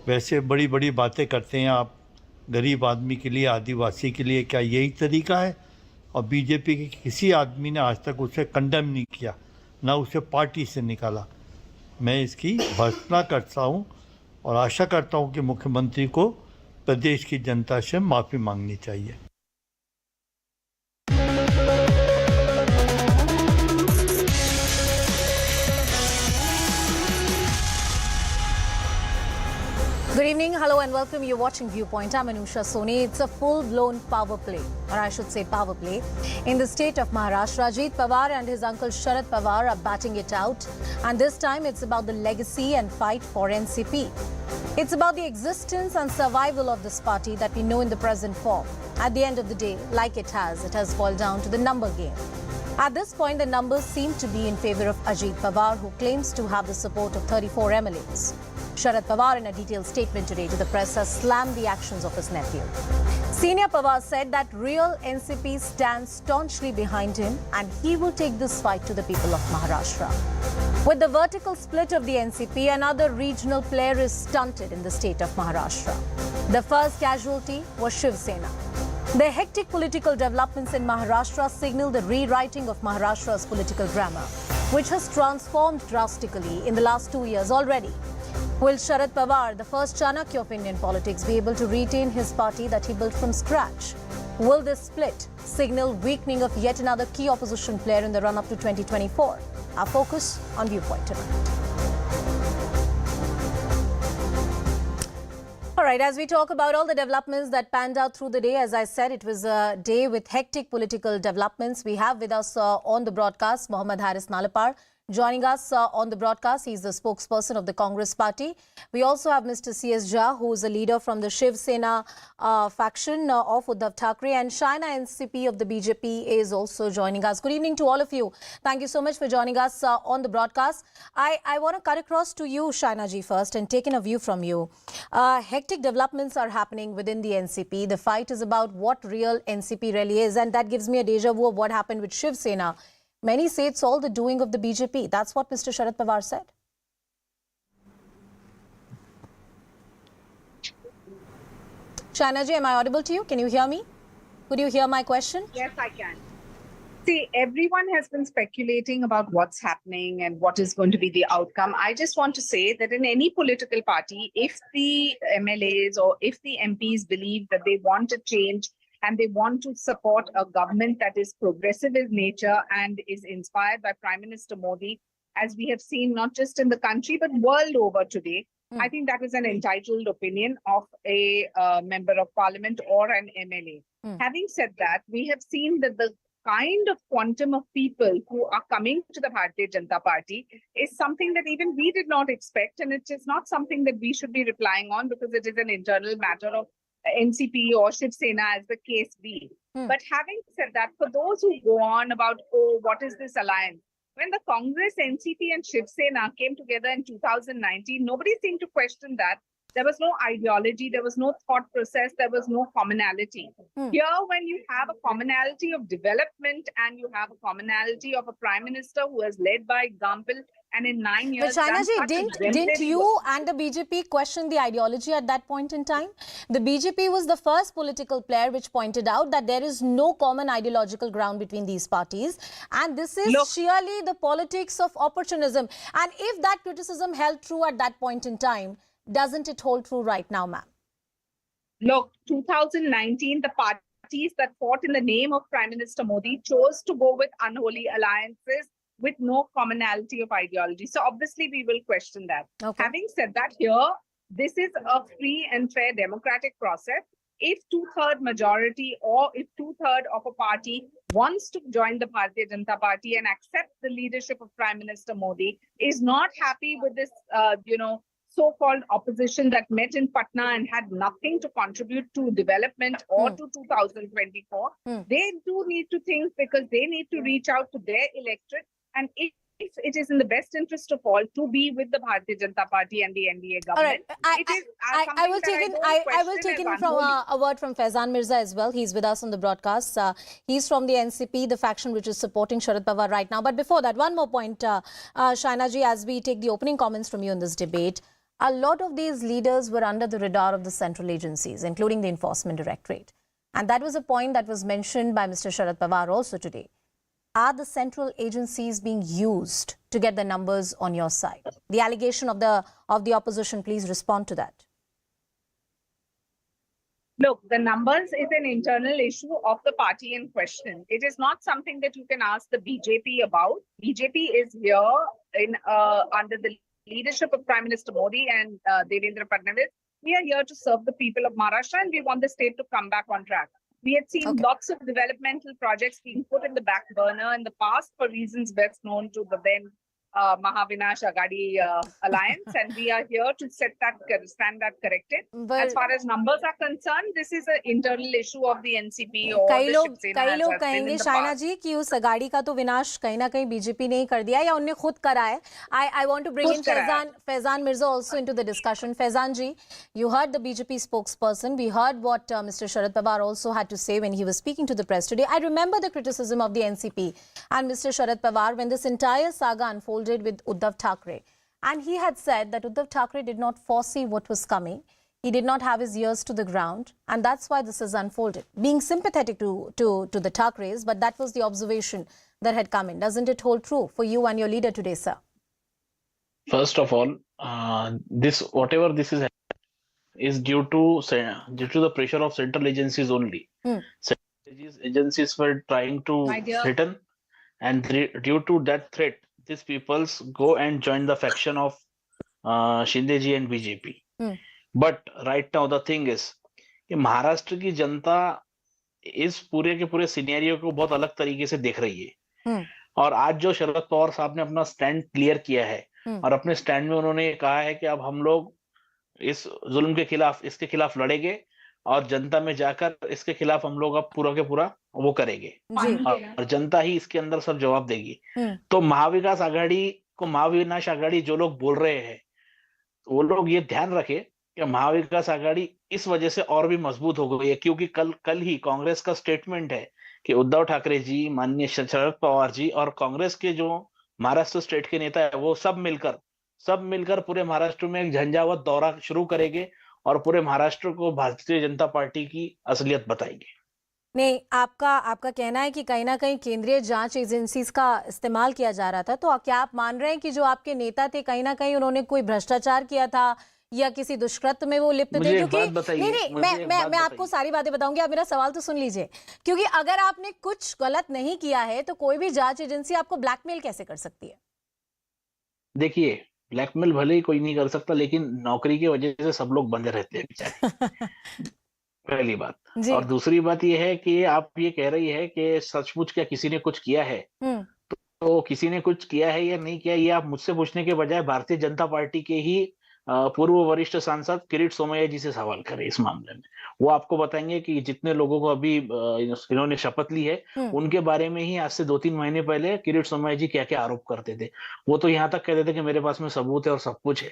वैसे बड़ी बड़ी बातें करते हैं आप गरीब आदमी के लिए, आदिवासी के लिए। क्या यही तरीका है? और बीजेपी के किसी आदमी ने आज तक उसे कंडेम नहीं किया, ना उसे पार्टी से निकाला। मैं इसकी भर्त्सना करता हूँ और आशा करता हूँ कि मुख्यमंत्री को प्रदेश की जनता से माफ़ी मांगनी चाहिए। Good evening, hello and welcome. You're watching Viewpoint. I'm Anusha Soni. It's a full-blown power play, or I should say power play, in the state of Maharashtra. Ajit Pawar and his uncle Sharad Pawar are batting it out. And this time it's about the legacy and fight for NCP. It's about the existence and survival of this party that we know in the present form. At the end of the day, like it has boiled down to the number game. At this point, the numbers seem to be in favor of Ajit Pawar, who claims to have the support of 34 MLAs. Sharad Pawar, in a detailed statement today to the press, has slammed the actions of his nephew. Senior Pawar said that real NCP stands staunchly behind him and he will take this fight to the people of Maharashtra. With the vertical split of the NCP, another regional player is stunted in the state of Maharashtra. The first casualty was Shiv Sena. The hectic political developments in Maharashtra signal the rewriting of Maharashtra's political grammar, which has transformed drastically in the last 2 years already. Will Sharad Pawar, the first Chanakya of Indian politics, be able to retain his party that he built from scratch? Will this split signal weakening of yet another key opposition player in the run-up to 2024? Our focus on Viewpoint tonight. All right, as we talk about all the developments that panned out through the day, as I said, it was a day with hectic political developments. We have with us on the broadcast Mohammad Haris Nalapar. Joining us on the broadcast, he's the spokesperson of the Congress party. We also have Mr. C.S. Jha, who is a leader from the Shiv Sena faction of Uddhav Thackeray, and Shaina NCP of the BJP is also joining us. Good evening to all of you. Thank you so much for joining us on the broadcast. I want to cut across to you, Shaina ji, first, and take in a view from you. Hectic developments are happening within the NCP. The fight is about what real NCP really is, and that gives me a deja vu of what happened with Shiv Sena. Many say it's all the doing of the BJP. That's what Mr. Sharad Pawar said. Shaina ji, am I audible to you? Can you hear me? Could you hear my question? Yes, I can. See, everyone has been speculating about what's happening and what is going to be the outcome. I just want to say that in any political party, if the MLAs or if the MPs believe that they want a change and they want to support a government that is progressive in nature and is inspired by Prime Minister Modi, as we have seen not just in the country but world over today, I think that is an entitled opinion of a member of parliament or an MLA. Having said that, we have seen that the kind of quantum of people who are coming to the Bharatiya Janata Party is something that even we did not expect, and it is not something that we should be relying on because it is an internal matter of NCP or Shiv Sena as the case be. But having said that, for those who go on about, oh, what is this alliance? When the Congress, NCP and Shiv Sena came together in 2019, nobody seemed to question that. There was no ideology, there was no thought process, there was no commonality. Here, when you have a commonality of development and you have a commonality of a prime minister who has led by example, and in 9 years... But Shaina ji, didn't you and the BJP question the ideology at that point in time? The BJP was the first political player which pointed out that there is no common ideological ground between these parties. And this is sheerly the politics of opportunism. And if that criticism held true at that point in time, doesn't it hold true right now, ma'am? Look, 2019, the parties that fought in the name of Prime Minister Modi chose to go with unholy alliances with no commonality of ideology. So obviously we will question that. Okay. Having said that, here, this is a free and fair democratic process. If two-thirds majority or if two-thirds of a party wants to join the Bharatiya Janata Party and accept the leadership of Prime Minister Modi, is not happy with this, so-called opposition that met in Patna and had nothing to contribute to development or to 2024, they do need to think, because they need to reach out to their electorate. And if it is in the best interest of all to be with the Bharatiya Janata Party and the NDA government, I will take in from a word from Faizan Mirza as well. He's with us on the broadcast. He's from the NCP, the faction which is supporting Sharad Pawar right now. But before that, one more point, Shaina ji, as we take the opening comments from you in this debate. a lot of these leaders were under the radar of the central agencies, including the Enforcement Directorate. And that was a point that was mentioned by Mr. Sharad Pawar also today. Are the central agencies being used to get the numbers on your side? The allegation of the opposition, please respond to that. Look, the numbers is an internal issue of the party in question. It is not something that you can ask the BJP about. BJP is here in under the leadership of Prime Minister Modi and Devendra Fadnavis. We are here to serve the people of Maharashtra, and we want the state to come back on track. We had seen lots of developmental projects being put in the back burner in the past for reasons best known to the then Mahavinash Agadi alliance, and we are here to stand that corrected. But as far as numbers are concerned, this is an internal issue of the NCP or कई the लोग Shiv Sena as has been कहेंगे in the Shaina past. जी कि उस अगाड़ी का तो विनाश कहीं ना कहीं बीजेपी ने ही कर दिया या उन्हें खुद करा है. I want to bring in Faizan Mirza also into the discussion. Faizan ji, you heard the BJP spokesperson. We heard what Mr. Sharad Pawar also had to say when he was speaking to the press today. I remember the criticism of the NCP and Mr. Sharad Pawar when this entire saga unfolded with Uddhav Thackeray. And he had said that Uddhav Thackeray did not foresee what was coming. He did not have his ears to the ground, and that's why this has unfolded. Being sympathetic to the Thackerays, but that was the observation that had come in. Doesn't it hold true for you and your leader today, sir? First of all, whatever this is due to the pressure of central agencies only. Central agencies were trying to threaten, and due to that threat, these peoples go and join the faction of Shinde ji and BJP. But right now the thing is कि महाराष्ट्र की जनता इस पूरे के पूरे scenario को बहुत अलग तरीके से देख रही है. और आज जो शरद पवार साहब ने अपना स्टैंड क्लियर किया है और अपने स्टैंड में उन्होंने कहा है कि अब हम लोग इस जुल्म के खिलाफ इसके खिलाफ लड़ेंगे और जनता में जाकर इसके खिलाफ हम लोग अब पूरा के पूरा वो करेंगे और जनता ही इसके अंदर सब जवाब देगी. तो महाविकास आघाड़ी को महाविनाश आघाड़ी जो लोग बोल रहे हैं वो लोग ये ध्यान रखे कि महाविकास आघाड़ी इस वजह से और भी मजबूत हो गई है क्योंकि कल ही कांग्रेस का स्टेटमेंट है कि उद्धव ठाकरे जी, माननीय शरद पवार जी और कांग्रेस के जो महाराष्ट्र स्टेट के नेता है वो सब मिलकर पूरे महाराष्ट्र में एक झंझावत दौरा शुरू करेंगे और पूरे महाराष्ट्र को भारतीय जनता पार्टी की असलियत बताएंगे. नहीं, आपका कहना है कि कहीं ना कहीं केंद्रीय जांच एजेंसीज का इस्तेमाल किया जा रहा था, तो क्या आप मान रहे हैं कि जो आपके नेता थे कहीं ना कहीं उन्होंने कोई भ्रष्टाचार किया था या किसी दुष्कृत्य में वो लिप्त थे? क्योंकि नहीं, मैं आपको सारी बातें बताऊंगी, आप मेरा सवाल तो सुन लीजिए. क्योंकि अगर आपने कुछ गलत नहीं किया है तो कोई भी जांच एजेंसी आपको ब्लैकमेल कैसे कर सकती है? देखिए, ब्लैकमेल भले ही कोई नहीं कर सकता, लेकिन नौकरी की वजह से सब लोग बंधे रहते हैं बेचारे. पहली बात. और दूसरी बात ये है कि आप ये कह रही है कि सचमुच क्या किसी ने कुछ किया है, तो किसी ने कुछ किया है या नहीं किया ये आप मुझसे पूछने के बजाय भारतीय जनता पार्टी के ही पूर्व वरिष्ठ सांसद किरीट सोमैया जी से सवाल करें इस मामले में. वो आपको बताएंगे कि जितने लोगों को अभी इन्होंने शपथ ली है उनके बारे में ही आज से 2-3 महीने पहले किरीट सोमैया जी क्या क्या आरोप करते थे. वो तो यहाँ तक कहते थे कि मेरे पास में सबूत है और सब कुछ है.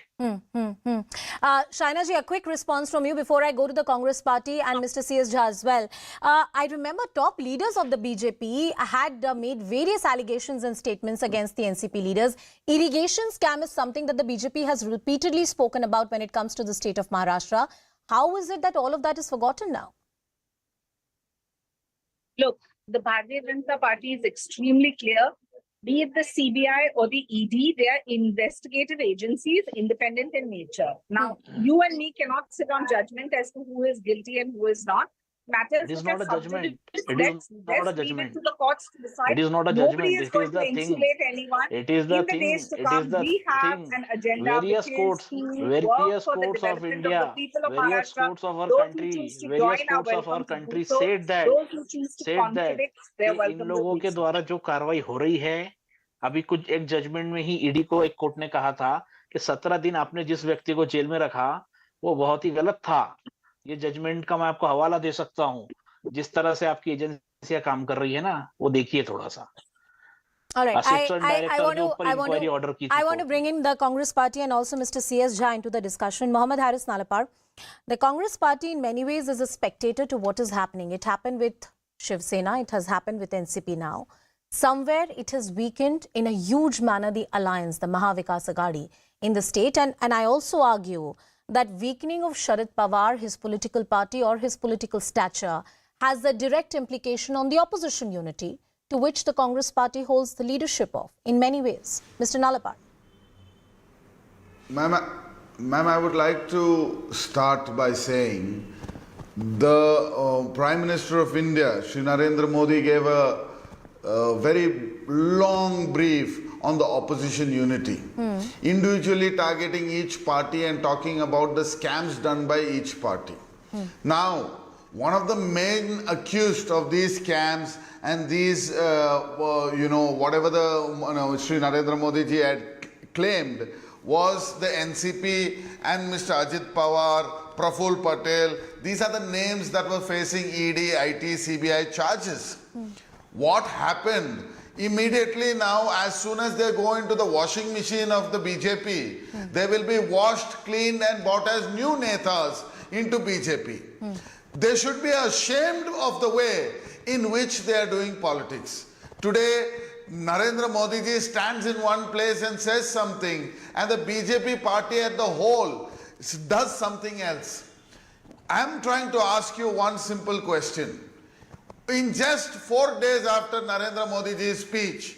Shaina ji, a quick response from you before I go to the Congress party and Mr. C.S. Jha as well. I remember top leaders of the BJP had made various allegations and statements against the NCP leaders. Irrigation scam is something that the BJP has repeatedly spoken about when it comes to the state of Maharashtra. How is it that all of that is forgotten now? Look, the Bharatiya Janata Party is extremely clear. Be it the CBI or the ED, they are investigative agencies, independent in nature. Now, you and me cannot sit on judgment as to who is guilty and who is not. Matters It is not a judgment. Let's leave it to the courts to decide. It is not a Nobody judgment. is going to insulate anyone. It is the In the thing. days to It come, is the we have thing. an agenda Various which courts, is to various work for the courts of development India, of the people of various Maharashtra. courts of our Those who country, choose to various join are courts of our welcome to country do so. said that Those who choose to contradict, they are कि welcome in to लोगों do के so. द्वारा जो कार्रवाई हो रही है, अभी कुछ एक जजमेंट में ही ईडी को एक कोर्ट ने कहा था कि 17 दिन आपने जिस व्यक्ति को जेल में रखा वो बहुत ही गलत था. ये जजमेंट का मैं आपको हवाला दे सकता हूँ. जिस तरह से आपकी एजेंसियां काम कर रही है ना, वो देखिए थोड़ा सा. All right, I want to bring in the Congress party and also Mr. C.S. Jha into the discussion. Mohammad Haris Nalapar, the Congress party in many ways is a spectator to what is happening. It happened with Shiv Sena, it has happened with NCP now. Somewhere it has weakened in a huge manner the alliance, the Mahavikas Agadi. in the state. And I also argue that weakening of Sharad Pawar, his political party or his political stature, has a direct implication on the opposition unity, to which the Congress party holds the leadership of in many ways. Mr. Nalapar. Ma'am, I would like to start by saying the Prime Minister of India, Shri Narendra Modi, gave a very long brief on the opposition unity, individually targeting each party and talking about the scams done by each party. Now, one of the main accused of these scams and these, whatever the Shri Narendra Modi ji had claimed was the NCP and Mr. Ajit Pawar, Praful Patel. These are the names that were facing ED, IT, CBI charges. What happened? Immediately now, as soon as they go into the washing machine of the BJP, they will be washed, cleaned and bought as new netas into BJP. They should be ashamed of the way in which they are doing politics. Today, Narendra Modi ji stands in one place and says something, and the BJP party at the whole does something else. I am trying to ask you one simple question. In just 4 days after Narendra Modi ji's speech,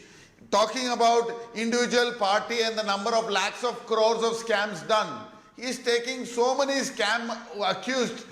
talking about individual party and the number of lakhs of crores of scams done, he is taking so many scam accused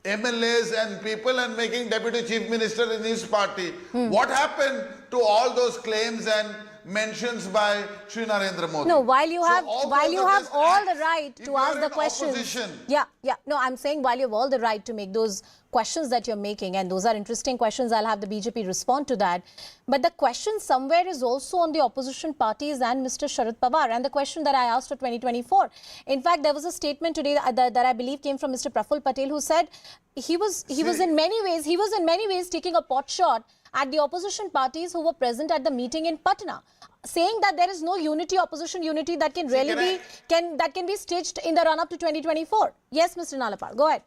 MLAs and people and making deputy chief minister in his party. What happened to all those claims and mentions by Shri Narendra Modi? No, while you have all the right if to you ask are the in questions. opposition. Yeah. No, I'm saying while you have all the right to make those questions that you're making, and those are interesting questions, I'll have the BJP respond to that. But the question somewhere is also on the opposition parties and Mr. Sharad Pawar, and the question that I asked for 2024. In fact, there was a statement today that I believe came from Mr. Praful Patel, who said he was in many ways taking a pot shot at the opposition parties who were present at the meeting in Patna, saying that there is no opposition unity that can really that can be staged in the run-up to 2024. Yes, Mr. Nalapar, go ahead.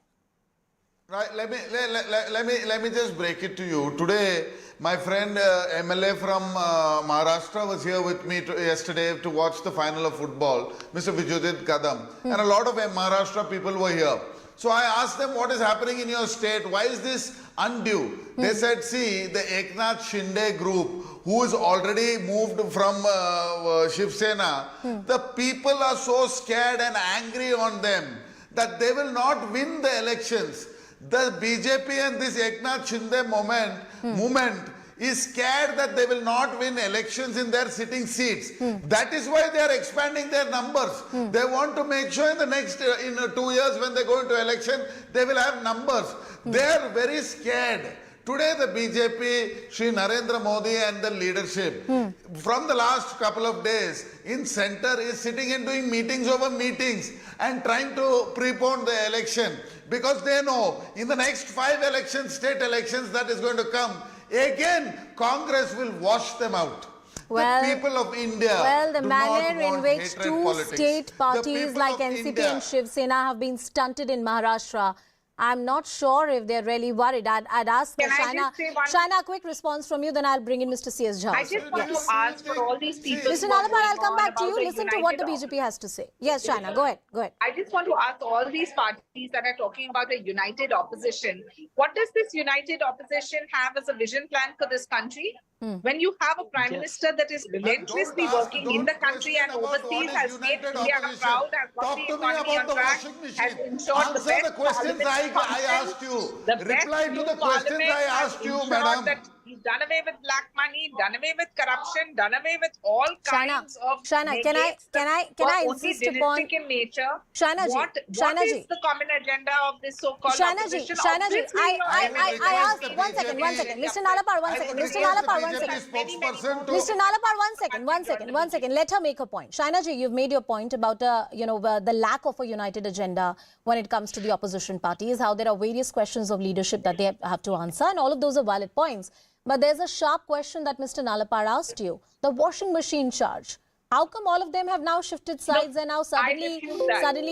Right, let me just break it to you. Today, my friend MLA from Maharashtra was here with me yesterday to watch the final of football, Mr. Vijudit Kadam, and a lot of Maharashtra people were here. So I asked them, what is happening in your state? Why is this undue? They said, see, the Eknath Shinde group, who is already moved from Shiv Sena, the people are so scared and angry on them that they will not win the elections. The BJP and this Eknath Shinde movement is scared that they will not win elections in their sitting seats. That is why they are expanding their numbers. They want to make sure in the next 2 years when they go into election, they will have numbers. They are very scared. Today the BJP, Shri Narendra Modi and the leadership, from the last couple of days, in center is sitting and doing meetings over meetings and trying to prepone the election. Because they know in the next 5 elections, state elections that is going to come, again Congress will wash them out. Well, the people of India the do manner not in want which hatred two politics. state The parties people like of NCP India, and Shiv Sena have been stunted in Maharashtra, I'm not sure if they're really worried. I'd ask Can I Shaina. just say one- Shaina, a quick response from you, then I'll bring in Mr. C.S. Jha. I just want to ask for all these people. Mr. who are Nalapar, I'll going come on back to about you. the Listen to what the united BJP has to say. Yes, Shaina, go ahead. Go ahead. I just want to ask all these parties that are talking about a united opposition, what does this united opposition have as a vision plan for this country? When you have a prime minister that is relentlessly working in the country and overseas, has made India proud, has got the economy on track, has ensured the best Answer the questions I asked you. Reply to the questions I asked you, madam. He's done away with black money, done away with corruption, done away with all kinds of Shaina, can I insist upon in nature? Shaina ji, What is the common agenda of this so-called Shaina ji, opposition? Shaina ji, Obviously, I asked one second. Mr. Nalapar, one second. Mr. Nalapar, one second. Mr. Nalapar, one second. Let her make her point. Shaina ji, you've made your point about the lack of a united agenda when it comes to the opposition parties, how there are various questions of leadership that they have to answer, and all of those are valid points. But there's a sharp question that Mr. Nalapar asked you, the washing machine charge. How come all of them have now shifted sides and now suddenly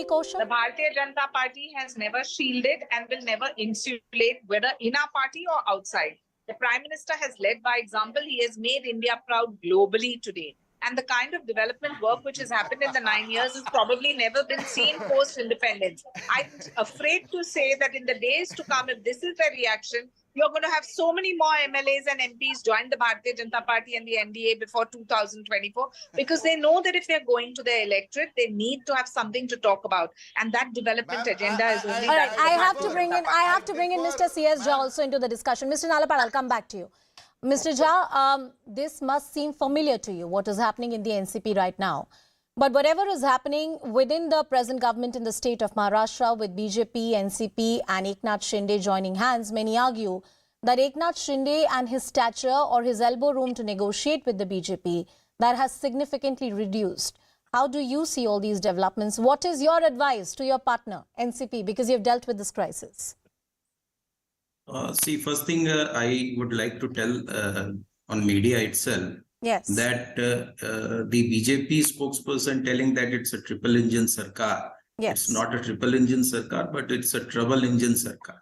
kosher? The Bharatiya Janata Party has never shielded and will never insulate, whether in our party or outside. The Prime Minister has led by example. He has made India proud globally today. and the kind of development work which has happened in the 9 years has probably never been seen post-independence. I'm afraid to say that in the days to come, if this is their reaction, you're going to have so many more MLAs and MPs join the Bharatiya Janata Party and the NDA before 2024, because they know that if they're going to their electorate, they need to have something to talk about, and that development agenda is only. All right, I have to bring in Mr. C.S. Jha also into the discussion. Mr. Nalapal, I'll come back to you. Mr. Jha, this must seem familiar to you, what is happening in the NCP right now. But whatever is happening within the present government in the state of Maharashtra with BJP, NCP and Eknath Shinde joining hands, many argue that Eknath Shinde and his stature or his elbow room to negotiate with the BJP, that has significantly reduced. How do you see all these developments? What is your advice to your partner, NCP, because you've dealt with this crisis? See, first thing I would like to tell on media itself, Yes. that the BJP spokesperson telling that it's a triple engine sarkar. Yes. It's not a triple engine sarkar, but it's a trouble engine sarkar.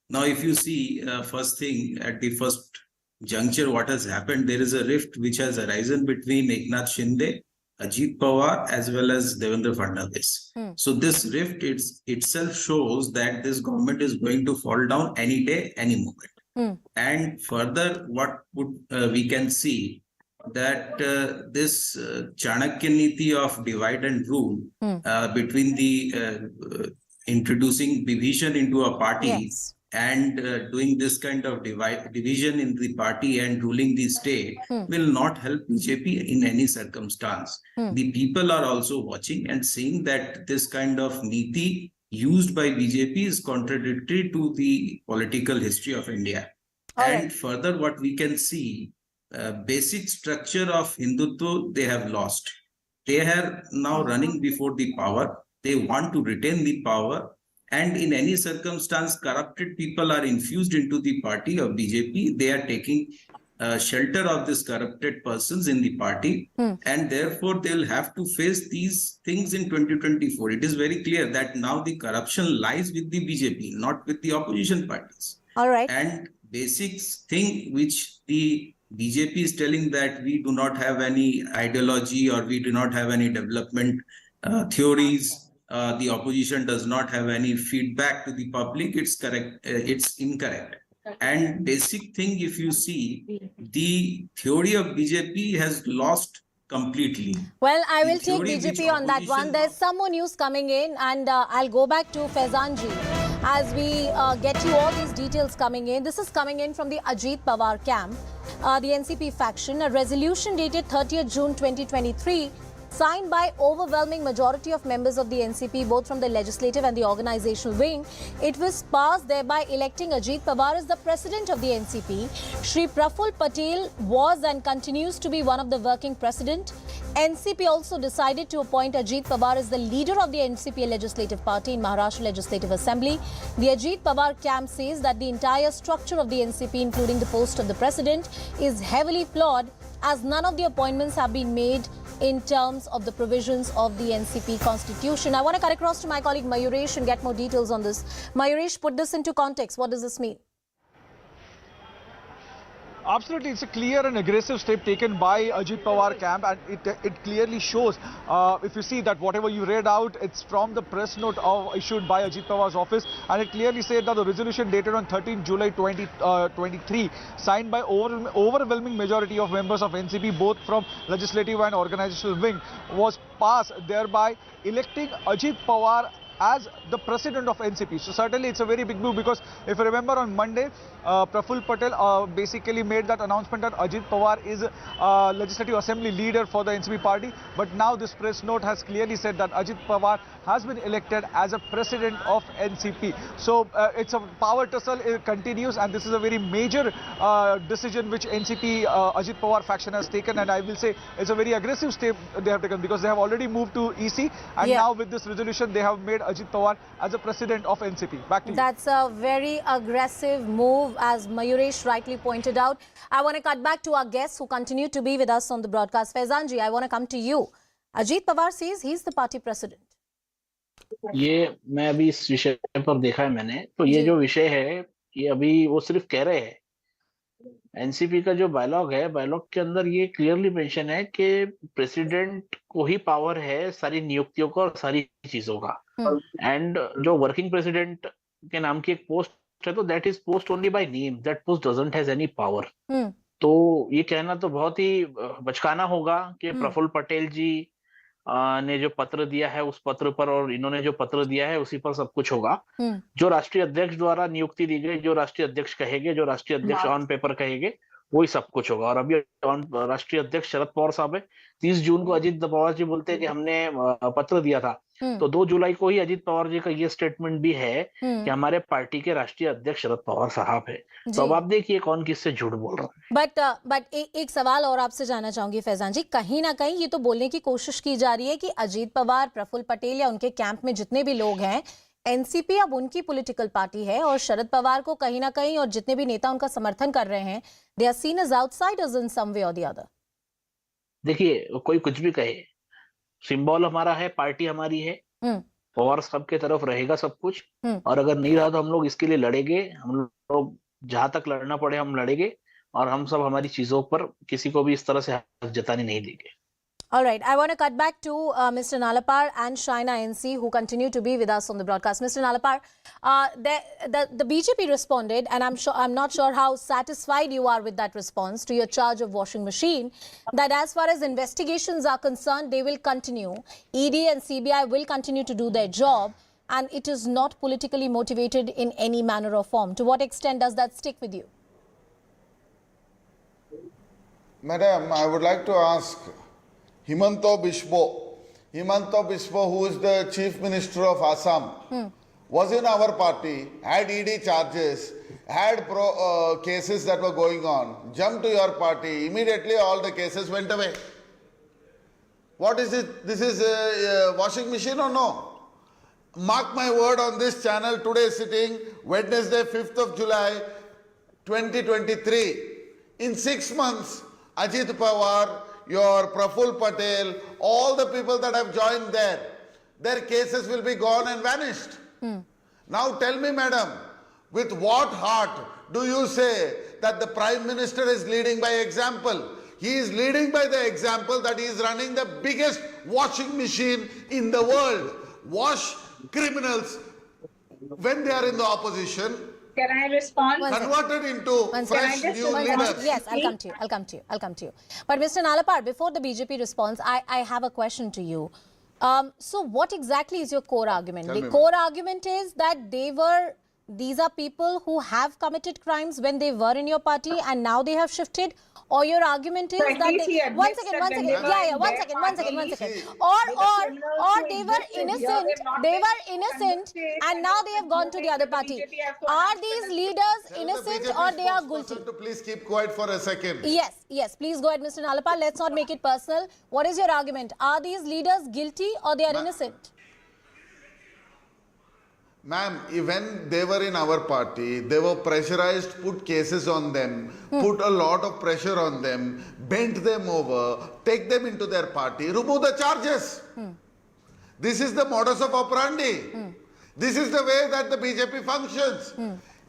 Now, if you see, first thing at the first juncture, what has happened, there is a rift which has arisen between Eknath Shinde, Ajit Pawar, as well as Devendra Fadnavis. So this rift itself shows that this government is going to fall down any day, any moment. And further, what would we can see that this Chanakya Niti of divide and rule between the introducing division into a party, Yes. and doing this kind of division in the party and ruling the state will not help BJP in any circumstance. The people are also watching and seeing that this kind of niti used by BJP is contradictory to the political history of India. And further, what we can see, basic structure of Hindutva, they have lost. They are now running before the power. They want to retain the power. And in any circumstance, corrupted people are infused into the party of BJP. They are taking shelter of these corrupted persons in the party. And therefore, they'll have to face these things in 2024. It is very clear that now the corruption lies with the BJP, not with the opposition parties. All right. And basic thing which the BJP is telling, that we do not have any ideology or we do not have any development theories. The opposition does not have any feedback to the public. It's correct. It's incorrect. And basic thing, if you see, the theory of BJP has lost completely. Well, I will The take theory BJP which on that one. opposition- There's some more news coming in, and I'll go back to Faizan ji as we get you all these details coming in. This is coming in from the Ajit Pawar camp, the NCP faction. A resolution dated 30th June 2023, signed by overwhelming majority of members of the NCP, both from the legislative and the organizational wing. It was passed, thereby electing Ajit Pawar as the president of the NCP. Shri Praful Patel was and continues to be one of the working president. NCP also decided to appoint Ajit Pawar as the leader of the NCP legislative party in Maharashtra Legislative Assembly. The Ajit Pawar camp says that the entire structure of the NCP, including the post of the president, is heavily flawed, as none of the appointments have been made in terms of the provisions of the NCP constitution. I want to cut across to my colleague Mayuresh and get more details on this. Mayuresh, put this into context. What does this mean? Absolutely, it's a clear and aggressive step taken by Ajit Pawar camp, and it clearly shows, if you see that whatever you read out, it's from the press note issued by Ajit Pawar's office, and it clearly said that the resolution dated on 13 July 2023, signed by overwhelming majority of members of NCP, both from legislative and organizational wing, was passed, thereby electing Ajit Pawar as the president of NCP. So certainly it's a very big move, because if you remember on Monday, Praful Patel basically made that announcement that Ajit Pawar is legislative assembly leader for the NCP party. But now this press note has clearly said that Ajit Pawar has been elected as a president of NCP. So it's a power tussle, it continues, and this is a very major decision which NCP Ajit Pawar faction has taken, and I will say it's a very aggressive step they have taken, because they have already moved to EC, and now with this resolution they have made Ajit Pawar as a president of NCP. Back to you. That's a very aggressive move, as Mayuresh rightly pointed out. I want to cut back to our guests who continue to be with us on the broadcast. Faizan ji, I want to come to you. Ajit Pawar says he's the party president. ये मैं अभी इस विषय पर देखा है मैंने, तो ये जो विषय है, ये अभी वो सिर्फ कह रहे हैं, एनसीपी का जो बायलॉग है, बायलॉग के अंदर ये क्लियरली मेंशन है कि प्रेसिडेंट को ही पावर है सारी नियुक्तियों का और सारी चीजों का। एंड जो वर्किंग प्रेसिडेंट के नाम की एक पोस्ट है, तो that is post only by name, that post doesn't has any power. तो ये कहना तो बहुत ही बचकाना होगा कि प्रफुल्ल पटेल जी ने जो पत्र दिया है उस पत्र पर, और इन्होंने जो पत्र दिया है उसी पर सब कुछ होगा। जो राष्ट्रीय अध्यक्ष द्वारा नियुक्ति दी गई, जो राष्ट्रीय अध्यक्ष कहेंगे, जो राष्ट्रीय अध्यक्ष ऑन पेपर कहेंगे, वही सब कुछ होगा। और अभी राष्ट्रीय अध्यक्ष शरद पवार साहब है, 30 जून को अजीत पवार जी बोलते हैं कि हमने पत्र दिया था, तो 2 जुलाई को ही अजीत पवार जी का ये स्टेटमेंट भी है कि हमारे पार्टी के राष्ट्रीय अध्यक्ष शरद पवार साहब है। तो अब आप देखिए कौन किससे झूठ बोल रहा है। बट एक सवाल और आपसे जानना चाहूंगी फैजान जी, कहीं ना कहीं ये तो बोलने की कोशिश की जा रही है कि अजीत पवार, प्रफुल्ल पटेल या उनके कैंप में जितने भी लोग हैं, एनसीपी अब उनकी पॉलिटिकल पार्टी है और शरद पवार को कहीं ना कहीं, और जितने भी नेता उनका समर्थन कर रहे हैं, they are seen as outsiders in some way और द अदर। देखिए, कोई कुछ भी कहे, सिंबल हमारा है, पार्टी हमारी है, पवार साहब के तरफ रहेगा सब कुछ। और अगर नहीं रहा तो हम लोग इसके लिए लड़ेंगे, हम लोग जहां तक लड़ना पड़े हम लड़ेंगे, और हम सब हमारी चीजों पर किसी को भी इस तरह से हक जताने नहीं देंगे। All right, I want to cut back to Mr. Nalapar and Shaina NC, who continue to be with us on the broadcast. Mr. Nalapar, the BJP responded, and I'm not sure how satisfied you are with that response to your charge of washing machine, that as far as investigations are concerned, they will continue. ED and CBI will continue to do their job, and it is not politically motivated in any manner or form. To what extent does that stick with you? Madam, I would like to ask Himanta Biswa, who is the Chief Minister of Assam, was in our party, had ED charges, had cases that were going on, jumped to your party, immediately all the cases went away. What is it? This is a washing machine or no? Mark my word on this channel, today sitting, Wednesday, 5th of July, 2023. In 6 months, Ajit Pawar, your Prafull Patel, all the people that have joined there, their cases will be gone and vanished. Now tell me, madam, with what heart do you say that the Prime Minister is leading by example? He is leading by the example that he is running the biggest washing machine in the world. Wash criminals when they are in the opposition. Can I respond? Converted into fresh new leaders. Yes, I'll come to you. But Mr. Nalapar, before the BJP response, I have a question to you. So what exactly is your core argument? The core argument is that these are people who have committed crimes when they were in your party and now they have shifted, or your argument is that they, one second, or they were innocent and now they have gone to the other party. Are these leaders innocent or they are guilty? Please keep quiet for a second. Yes, please go ahead, Mr. Nalapar. Let's not make it personal. What is your argument? Are these leaders guilty or they are innocent? Ma'am, when they were in our party, they were pressurized, put cases on them, put a lot of pressure on them, bent them over, take them into their party, remove the charges. This is the modus of operandi. This is the way that the BJP functions.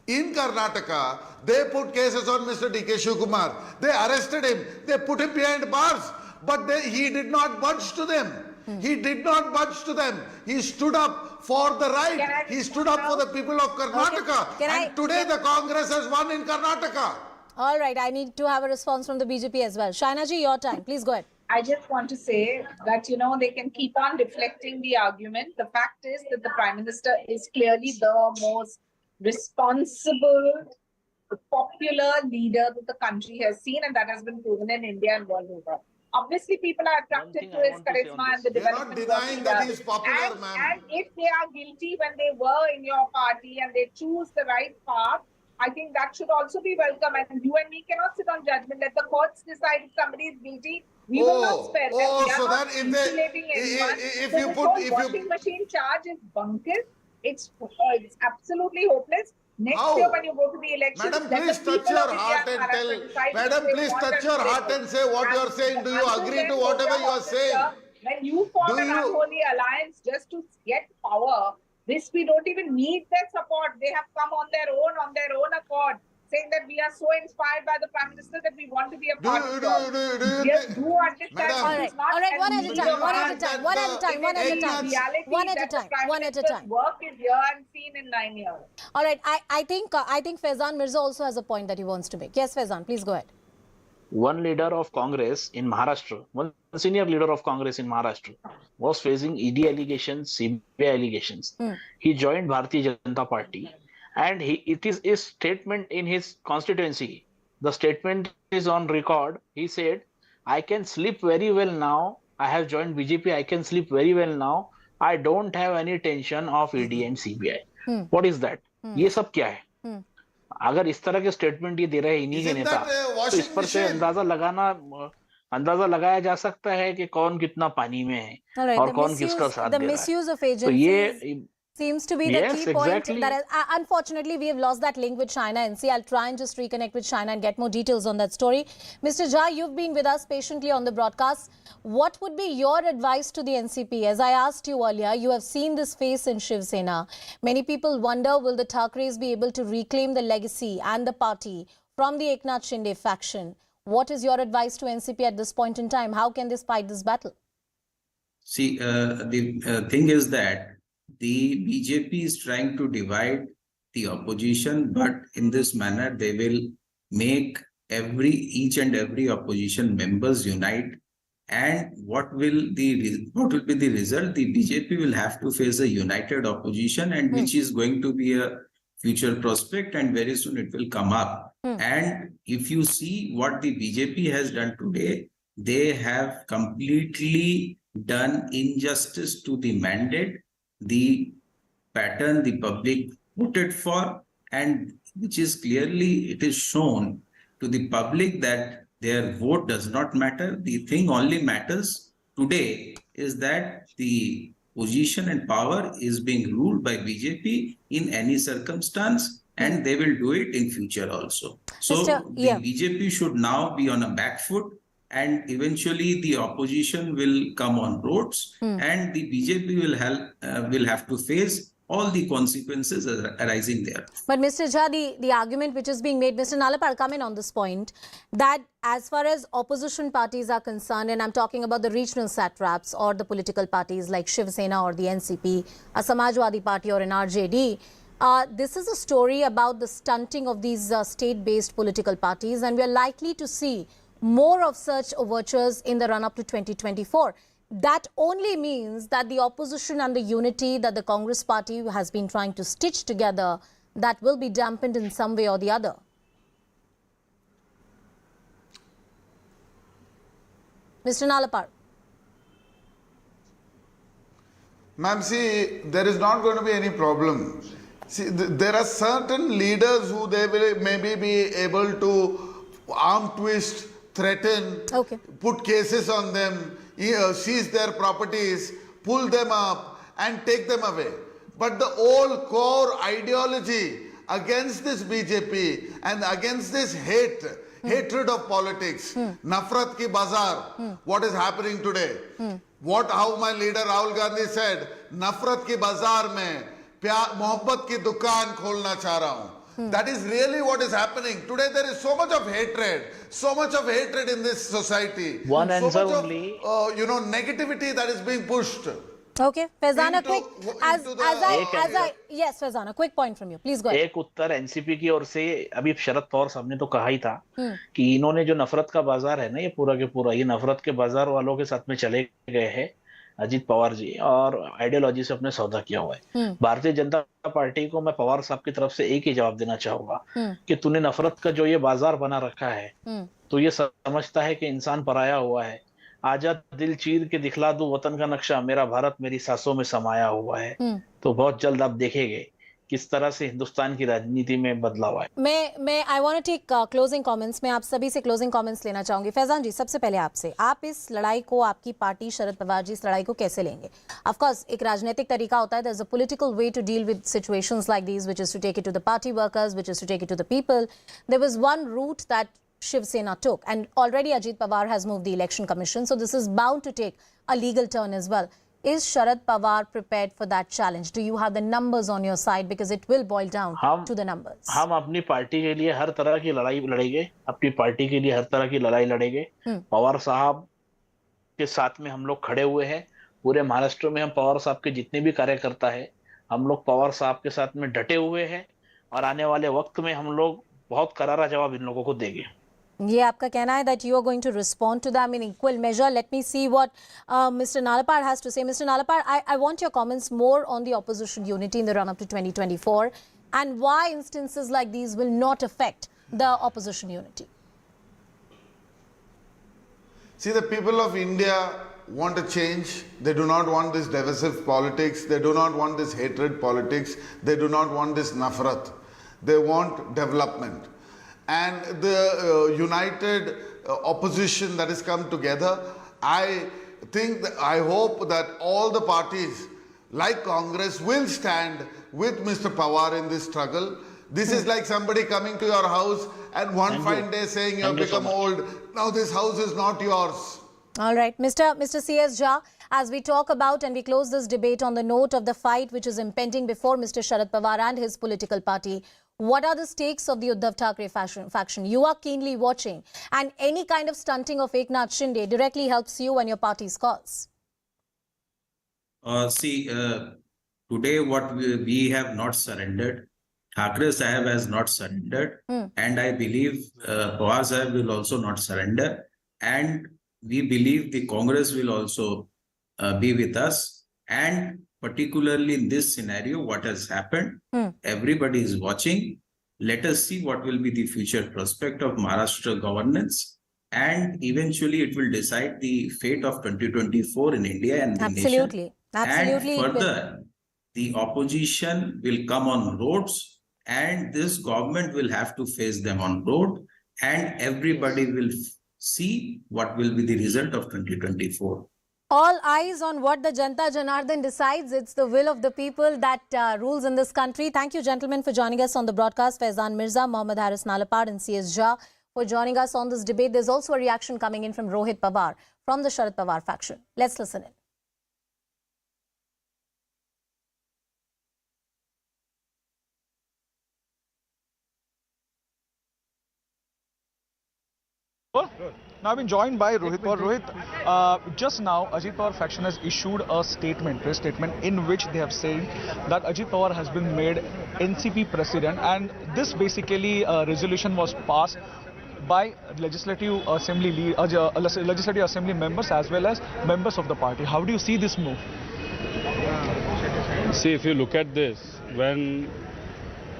In Karnataka, they put cases on Mr. D.K. Shivkumar. They arrested him. They put him behind bars. But he did not budge to them. He did not budge to them. He stood up for the right. He stood up for the people of Karnataka. And today the Congress has won in Karnataka. All right, I need to have a response from the BJP as well. Shaina ji, your time. Please go ahead. I just want to say that, they can keep on deflecting the argument. The fact is that the Prime Minister is clearly the most responsible, popular leader that the country has seen, and that has been proven in India and world over. Obviously, people are attracted to his charisma and the development. They are not denying that he is popular, ma'am. And if they are guilty when they were in your party and they choose the right path, I think that should also be welcome. And you and me cannot sit on judgment. Let the courts decide if somebody is guilty. We will not spare them. We are not insulating anyone. Washing machine charge is bunkers. It's absolutely hopeless. Next year when you go to the elections, Madam, please touch your heart and tell. Madam, please touch your heart and say what you are saying. Do you agree to whatever you are saying? When you form an unholy alliance just to get power, we don't even need their support. They have come on their own accord, saying that we we are so inspired by the Prime Minister that we want to be a Do part you- of do you- it. do you- do you Yes, think- do understand Madam. All it right, is not all right, an one at a easy time, one at a task. time, one at a time, one at a It is time. reality One at a that the time, Prime one at a Minister's time. work is here and seen in 9 years. All right, I think Faizan Mirza also has a point that he wants to make. Yes, Faizan, please go ahead. One leader of Congress in Maharashtra, one senior leader of Congress in Maharashtra, was facing ED allegations, CBI allegations. He joined Bharatiya Janata Party, and it is a statement in his constituency. The statement is on record. He said, "I can sleep very well now. I have joined BJP. I can sleep very well now. I don't have any tension of ED and CBI." What is that? ये सब क्या है? अगर इस तरह के statement ये दे रहे हैं इन्हीं के Isn't नेता, that a तो washing इस पर से machine? अंदाजा लगाया जा सकता है कि कौन कितना पानी में है All right, और कौन किसका साथ the दे रहा है. misuse of तो agencies ये seems to be the Yes, key point. exactly. That is, unfortunately, we have lost that link with China. And see, I'll try and just reconnect with China and get more details on that story. Mr. Jha, you've been with us patiently on the broadcast. What would be your advice to the NCP? As I asked you earlier, you have seen this face in Shiv Sena. Many people wonder, will the Thakres be able to reclaim the legacy and the party from the Eknath Shinde faction? What is your advice to NCP at this point in time? How can they fight this battle? See, the thing is that the BJP is trying to divide the opposition, but in this manner, they will make each and every opposition members unite. And what will be the result? The BJP will have to face a united opposition, and which is going to be a future prospect, and very soon it will come up. And if you see what the BJP has done today, they have completely done injustice to the mandate, the pattern the public voted for, and which is clearly, it is shown to the public that their vote does not matter. The thing only matters today is that the position and power is being ruled by BJP in any circumstance, and they will do it in future also. So the BJP should now be on a back foot, and eventually the opposition will come on roads, and the BJP will have to face all the consequences arising there. But Mr. Jha, the argument which is being made, Mr. Nalapar, come in on this point, that as far as opposition parties are concerned, and I'm talking about the regional satraps or the political parties like Shiv Sena or the NCP, a Samajwadi Party or an RJD, this is a story about the stunting of these state-based political parties, and we are likely to see more of such overtures in the run-up to 2024. That only means that the opposition and the unity that the Congress party has been trying to stitch together, that will be dampened in some way or the other. Mr. Nalapar. Ma'am, see, there is not going to be any problem. See, there are certain leaders who they will maybe be able to arm twist, threaten, put cases on them, seize their properties, pull them up and take them away. But the whole core ideology against this BJP and against this hatred of politics, Nafrat ki bazaar, what is happening today? How my leader Rahul Gandhi said, Nafrat ki bazaar mein mohabbat ki dukaan kholna cha raha hu. That is really what is happening. Today there is so much of hatred in this society. One so answer much only. of, negativity that is being pushed. Okay, Faizan, a quick, yes, Faizan, a quick point from you. Please go ahead. एक उत्तर NCP की ओर से, अभी शरद पवार साहब ने तो कहा ही था कि इन्होंने जो नफरत का बाजार है ना, ये पूरा के पूरा ये नफरत के बाजार वालों के साथ में चले गए हैं अजीत पवार जी, और आइडियोलॉजी से अपने सौदा किया हुआ है. भारतीय जनता पार्टी को मैं पवार साहब की तरफ से एक ही जवाब देना चाहूंगा कि तूने नफरत का जो ये बाजार बना रखा है, तो ये समझता है कि इंसान पराया हुआ है. आजा दिल चीर के दिखला दूं वतन का नक्शा, मेरा भारत मेरी सांसों में समाया हुआ है. तो बहुत जल्द आप देखेंगे किस तरह से हिंदुस्तान की राजनीति में बदलाव आए. मैं I want to take closing comments. मैं आप सभी से क्लोजिंग कमेंट्स लेना चाहूंगी. फैजान जी, सबसे पहले आपसे, आप इस लड़ाई को, आपकी पार्टी शरद पवार जी इस लड़ाई को कैसे लेंगे? ऑफ कोर्स एक राजनीतिक तरीका होता है, there is a political way to deal with situations like these, which is to take it to the party workers, which is to take it to the people. There was one route that Shiv Sena took, and already Ajit Pawar has moved the election commission, so this is bound to take a legal turn as well. Is Sharad Pawar prepared for that challenge? Do you have the numbers on your side? Because it will boil down to the numbers. हम अपनी party के लिए हर तरह की लड़ाई लड़ेंगे, अपनी party के लिए हर तरह की लड़ाई लड़ेंगे। पवार साहब के साथ में हम लोग खड़े हुए हैं। पूरे महाराष्ट्र में हम पवार साहब के जितने भी कार्यकर्ता है, हम लोग पवार साहब के साथ में डटे हुए हैं और आने वाले वक्त में हम लोग बहुत करारा जवाब इन लोगों को देंगे। ये आपका कहना है that you are going to respond to them in equal measure. Let me see what Mr. Nalapar has to say. Mr. Nalapar, I want your comments more on the opposition unity in the run-up to 2024 and why instances like these will not affect the opposition unity. See, the people of India want a change. They do not want this divisive politics. They do not want this hatred politics. They do not want this nafrat. They want development. And the united opposition that has come together, I hope that all the parties like Congress will stand with Mr. Pawar in this struggle. This is like somebody coming to your house and one fine day saying you have become old. Now this house is not yours. All right, Mr. C.S. Jha, as we talk about and we close this debate on the note of the fight which is impending before Mr. Sharad Pawar and his political party, what are the stakes of the Uddhav Thackeray faction? You are keenly watching, and any kind of stunting of Eknath Shinde directly helps you and your party's cause. Today what we have not surrendered, Thackeray Sahib has not surrendered, and I believe Pawar Sahib will also not surrender, and we believe the Congress will also be with us, and particularly in this scenario, what has happened, everybody is watching. Let us see what will be the future prospect of Maharashtra governance, and eventually it will decide the fate of 2024 in India and the nation. Absolutely. And further, the opposition will come on roads, and this government will have to face them on road, and everybody will see what will be the result of 2024. All eyes on what the Janta Janardhan decides. It's the will of the people that rules in this country. Thank you, gentlemen, for joining us on the broadcast. Faizan Mirza, Mohammad Haris Nalapar and C.S. Jha for joining us on this debate. There's also a reaction coming in from Rohit Pawar from the Sharad Pawar faction. Let's listen in. Now I've been joined by Rohit Pawar. Rohit, just now Ajit Pawar faction has issued a statement, press statement, in which they have said that Ajit Pawar has been made NCP president, and this basically resolution was passed by legislative assembly members as well as members of the party. How do you see this move? See, if you look at this, when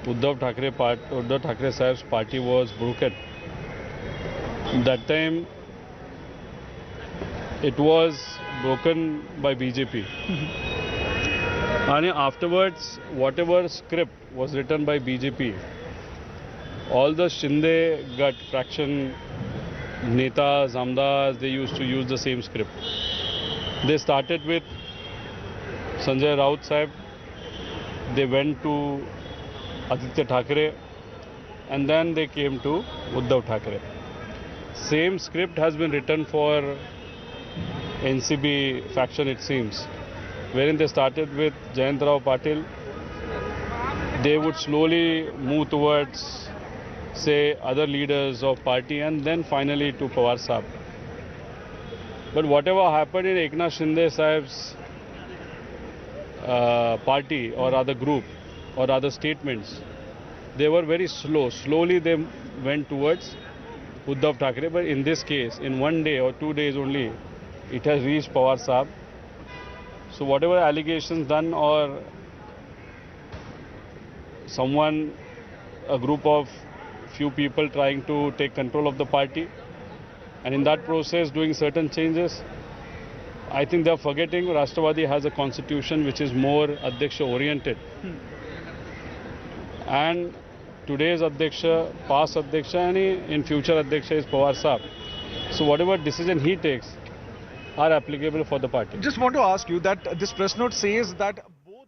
Uddhav Thackeray Sahib's party was broken, that time it was broken by BJP. And afterwards, whatever script was written by BJP, all the Shinde gut fraction netas, amdas, they used to use the same script. They started with Sanjay Raut Sahib, they went to Aditya Thackeray, and then they came to Uddhav Thackeray. Same script has been written for NCP faction, it seems, wherein they started with Jayant Rao Patil. They would slowly move towards, say, other leaders of party, and then finally to Pawar Sahib. But whatever happened in Eknath Shinde Sahib's party or other group or other statements, they were very slow. Slowly they went towards Uddhav Thackeray, but in this case, in 1 day or 2 days only, it has reached Pawar Sahib. So whatever allegations done, or someone, a group of few people trying to take control of the party, and in that process doing certain changes, I think they are forgetting Rashtrabadi has a constitution which is more Adhyaksha oriented. And today's Adhyaksha, past Adhyaksha, and in future Adhyaksha is Pawar Sahib. So whatever decision he takes are applicable for the party. Just want to ask you that this press note says that both...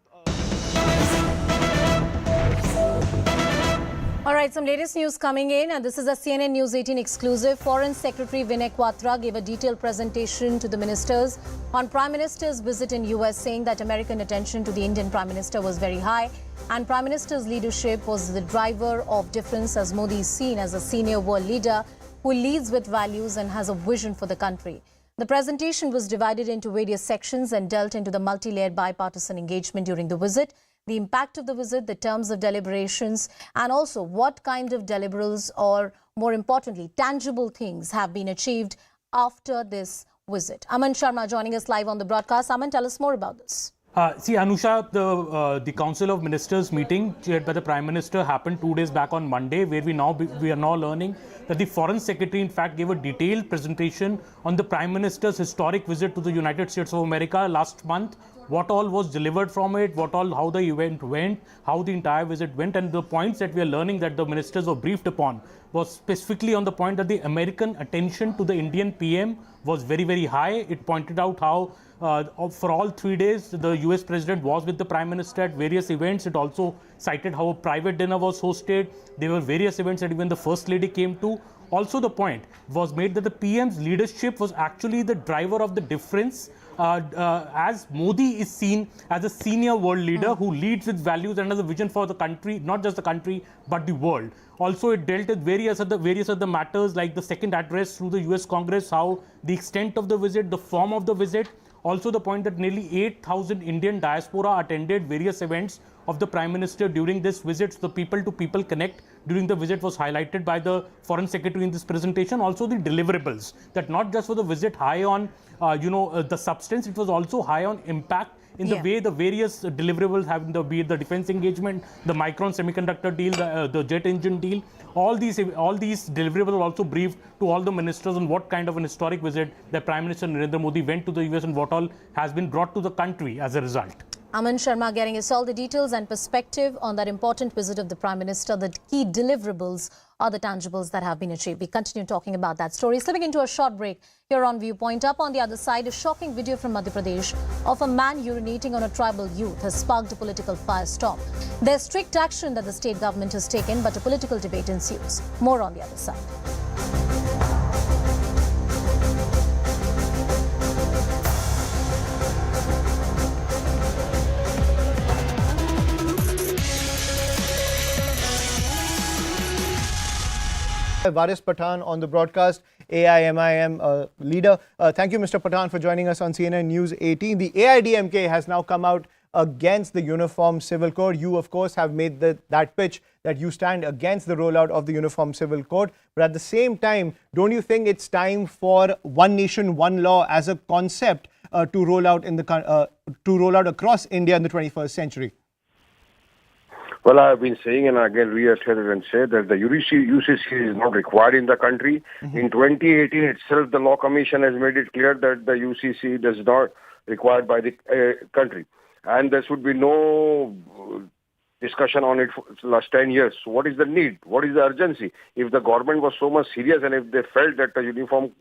All right. right, some latest news coming in, and this is a CNN News 18 exclusive. Foreign Secretary Vinay Quatra gave a detailed presentation to the ministers on Prime Minister's visit in US, saying that American attention to the Indian Prime Minister was very high, and Prime Minister's leadership was the driver of difference, as Modi is seen as a senior world leader who leads with values and has a vision for the country. The presentation was divided into various sections and dealt into the multi-layered bipartisan engagement during the visit, the impact of the visit, the terms of deliberations, and also what kind of deliverables or, more importantly, tangible things have been achieved after this visit. Aman Sharma joining us live on the broadcast. Aman, tell us more about this. See, Anusha, the Council of Ministers meeting chaired by the Prime Minister happened 2 days back on Monday, where we are now learning that the Foreign Secretary, in fact, gave a detailed presentation on the Prime Minister's historic visit to the United States of America last month, what all was delivered from it, how the event went, how the entire visit went, and the points that we are learning that the ministers were briefed upon was specifically on the point that the American attention to the Indian PM was very, very high. It pointed out how for all 3 days, the US President was with the Prime Minister at various events. It also cited how a private dinner was hosted. There were various events that even the First Lady came to. Also, the point was made that the PM's leadership was actually the driver of the difference, as Modi is seen as a senior world leader who leads with values and has a vision for the country, not just the country, but the world. Also, it dealt with various other matters like the second address through the US Congress, how the extent of the visit, the form of the visit. Also, the point that nearly 8,000 Indian diaspora attended various events of the Prime Minister during this visit. So the people-to-people connect during the visit was highlighted by the Foreign Secretary in this presentation. Also, the deliverables, that not just for the visit high on, the substance, it was also high on impact in the way the various deliverables have, be it the defense engagement, the Micron semiconductor deal, the jet engine deal. All these deliverables are also briefed to all the ministers on what kind of an historic visit that Prime Minister Narendra Modi went to the US and what all has been brought to the country as a result. Aman Sharma getting us all the details and perspective on that important visit of the Prime Minister, the key deliverables or the tangibles that have been achieved. We continue talking about that story. Slipping into a short break here on Viewpoint. Up on the other side, a shocking video from Madhya Pradesh of a man urinating on a tribal youth has sparked a political firestorm. There's strict action that the state government has taken, but a political debate ensues. More on the other side. Varis Pathan on the broadcast, AIMIM leader. Thank you, Mr. Pathan, for joining us on CNN News 18. The AIDMK has now come out against the Uniform Civil Code. You, of course, have made that pitch that you stand against the rollout of the Uniform Civil Code. But at the same time, don't you think it's time for one nation, one law as a concept to roll out across India in the 21st century? Well, I've been saying, and again reiterated and said that the UCC is not required in the country. In 2018 itself, the Law Commission has made it clear that the UCC does not required by the country. And there should be no discussion on it for the last 10 years. So what is the need? What is the urgency? If the government was so much serious and if they felt that the uniform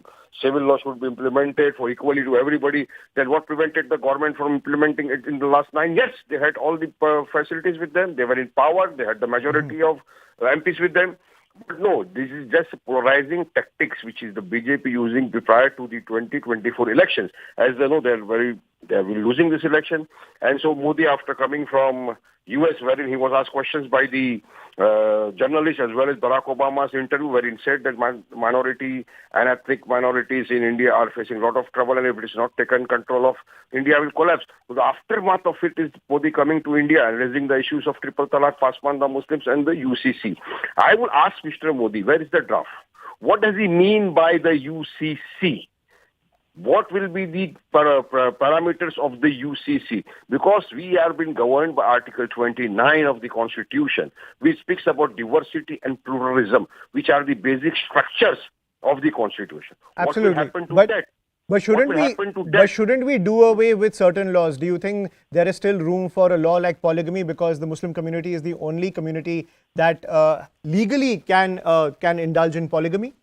civil law should be implemented for equally to everybody, then what prevented the government from implementing it in the last 9 years? They had all the facilities with them. They were in power. They had the majority of MPs with them. But no, this is just polarizing tactics which is the BJP using prior to the 2024 elections. As they know, they are losing this election. And so Modi, after coming from US, wherein he was asked questions by the journalists as well as Barack Obama's interview, wherein said that minority and ethnic minorities in India are facing a lot of trouble, and if it is not taken control of, India will collapse. So the aftermath of it is Modi coming to India and raising the issues of triple talaq, Pasmanda Muslims and the UCC. I will ask Mr. Modi, where is the draft? What does he mean by the UCC? What will be the parameters of the UCC? Because we are being governed by Article 29 of the Constitution, which speaks about diversity and pluralism, which are the basic structures of the Constitution. Absolutely. What will happen to that? But shouldn't we do away with certain laws? Do you think there is still room for a law like polygamy, because the Muslim community is the only community that legally can indulge in polygamy?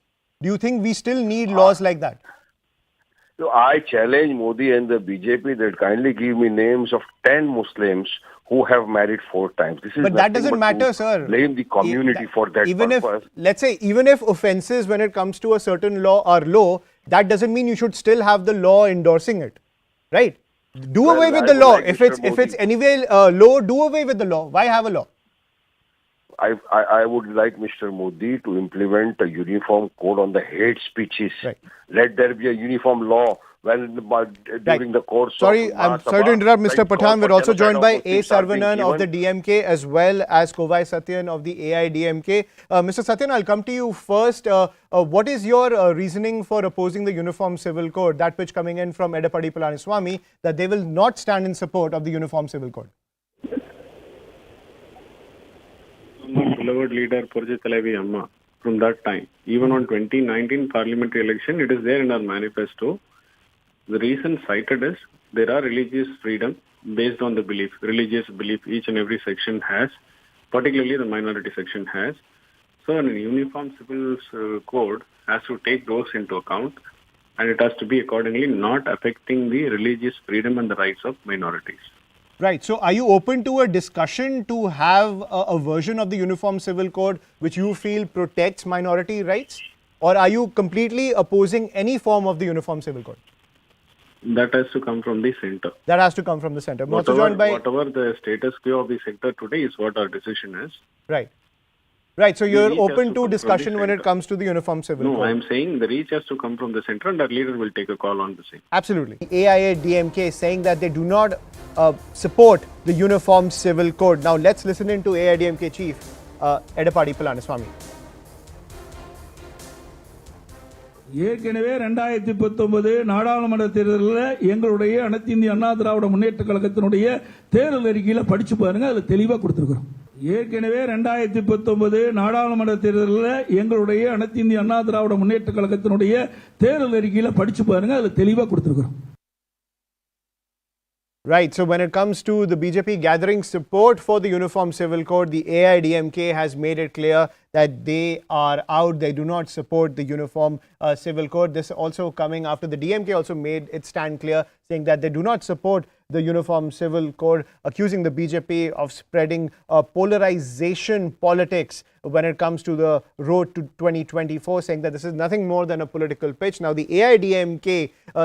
Do you think we still need laws like that? So I challenge Modi and the BJP that kindly give me names of 10 Muslims who have married 4 times. This is But that nothing doesn't but matter, to sir. blame the community for that Even purpose. if, let's say, even if offences when it comes to a certain law are low, that doesn't mean you should still have the law endorsing it, right? Do Well, away with I the would law. like If Mr. it's anyway low, do away with the law. Why have a law? I would like Mr. Modi to implement a uniform code on the hate speeches. Right. Let there be a uniform law during the course Sorry, of I'm sorry to interrupt, Mr. Pathan. We're also joined by A. Sarvanan of the given. DMK as well as Kovai Satyan of the AIDMK. Mr. Satyan, I'll come to you first. What is your reasoning for opposing the Uniform Civil Code, that which coming in from Edappadi Palaniswamy, that they will not stand in support of the Uniform Civil Code? Beloved leader Purja Talavi Amma, from that time, even on 2019 parliamentary election, it is there in our manifesto. The reason cited is there are religious freedom based on the belief, religious belief each and every section has, particularly the minority section has. So a uniform civil code has to take those into account, and it has to be accordingly not affecting the religious freedom and the rights of minorities. Right. So are you open to a discussion to have a version of the Uniform Civil Code which you feel protects minority rights? Or are you completely opposing any form of the Uniform Civil Code? That has to come from the center. That has to come from the center. Whatever the status quo of the sector today is what our decision is. Right. Right. So you're reach open has to to come discussion from the when it center. comes to the Uniform Civil Code? No, I'm saying the reach has to come from the center and our leader will take a call on the same. Absolutely. AIA-DMK saying that they do not support the Uniform Civil Code. Now let's listen in to AIA-DMK Chief Edappadi Palaniswamy. ஏற்கனவே 2019 நாடாளுமன்ற தேர்தலில் எங்களுடைய அனைத்து இந்திய அண்ணா திராவிட முன்னேற்ற கழகத்தினுடைய தேர்தல் அறிக்கையில படிச்சு பாருங்க, அதுல தெளிவா கொடுத்திருக்கிறோம். ஏற்கனவே 2019 நாடாளுமன்ற தேர்தலில் எங்களுடைய அனைத்து இந்திய அண்ணா திராவிட முன்னேற்ற கழகத்தினுடைய தேர்தல் அறிக்கையில படிச்சு பாருங்க, அதுல தெளிவா கொடுத்திருக்கிறோம். Right. So when it comes to the BJP gathering support for the Uniform Civil Code, the AIDMK has made it clear that they are out. They do not support the Uniform Civil Code. This also coming after the DMK also made its stand clear, saying that they do not support the Uniform Civil Code, accusing the BJP of spreading polarization politics when it comes to the road to 2024, saying that this is nothing more than a political pitch. Now, the AIDMK